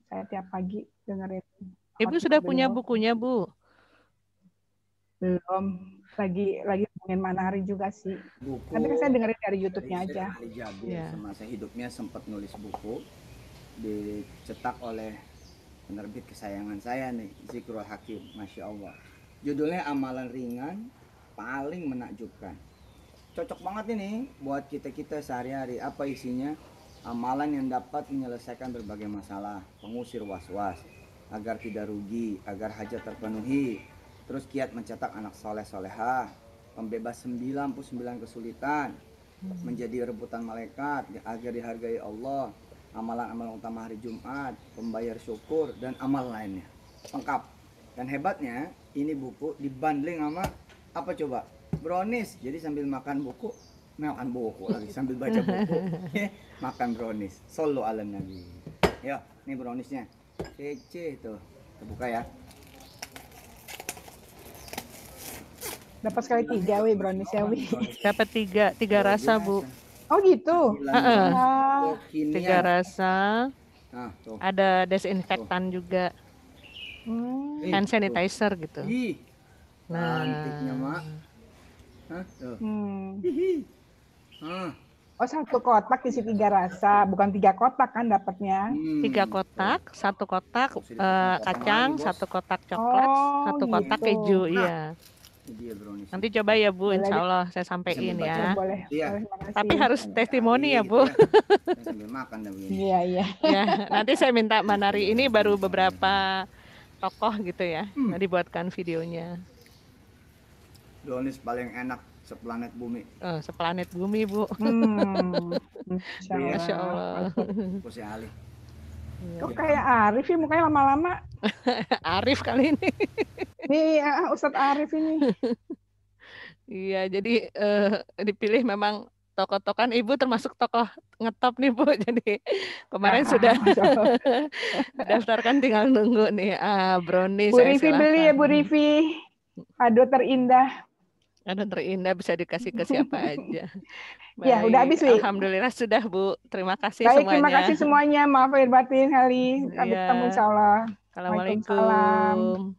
Saya tiap pagi dengerin. Ibu sudah punya bukunya, Bu? Belum. Lagi ngomongin Manari juga sih. Buku Tapi saya dengerin dari YouTube-nya aja. Ali Jaber semasa hidupnya sempat nulis buku, dicetak oleh penerbit kesayangan saya nih, Zikrul Hakim, Masya Allah. Judulnya Amalan Ringan Paling Menakjubkan. Cocok banget ini buat kita-kita sehari-hari. Apa isinya? Amalan yang dapat menyelesaikan berbagai masalah, pengusir was-was, agar tidak rugi, agar hajat terpenuhi. Terus kiat mencetak anak soleh-solehah, pembebas 99 kesulitan, menjadi rebutan malaikat, agar dihargai Allah, amalan-amalan utama hari Jumat, pembayar syukur, dan amal lainnya. Lengkap. Dan hebatnya, ini buku dibundling sama apa coba? Brownies. Jadi sambil makan buku lagi, sambil baca buku, makan brownies. Sallu ala Nabi. Ya, ini browniesnya. Kece tuh. Kita buka ya. Dapat sekali 3 Wi brownies ya Wi. Dapat 3 rasa, Bu. Oh gitu. 3 rasa. Nah, tuh. Ada desinfektan juga. Hand sanitizer gitu. Cantiknya, Mak. Hah, tuh. Oh, 1 kotak isi 3 rasa, bukan 3 kotak kan dapatnya? 3 kotak, 1 kotak kacang, 1 kotak coklat, 1 kotak keju, iya. Nanti coba ya Bu, insya Allah saya sampaikan ya. Boleh. Tapi harus testimoni ya Bu. Iya, iya. Ya, nanti saya minta Manari ini baru beberapa tokoh gitu ya. Nanti buatkan videonya. Brownies paling enak seplanet bumi. Seplanet bumi Bu. Masya Allah. Kursi Ali. Kok kayak Arif ya mukanya lama-lama? Arif kali ini. Nih Ustadz Arif ini. Iya, jadi dipilih memang tokoh-tokoh kan Ibu termasuk tokoh ngetop nih Bu. Jadi kemarin sudah daftarkan, tinggal nunggu nih. Brownies. Bu Rivi beli ya Bu Rivi. Kado terindah. Kado terindah bisa dikasih ke siapa aja. Ya, udah habis, Wi. Alhamdulillah sudah Bu. Terima kasih Baik, semuanya. terima kasih semuanya. Maaf lahir batin kali. Sampai ketemu insyaallah. Assalamualaikum.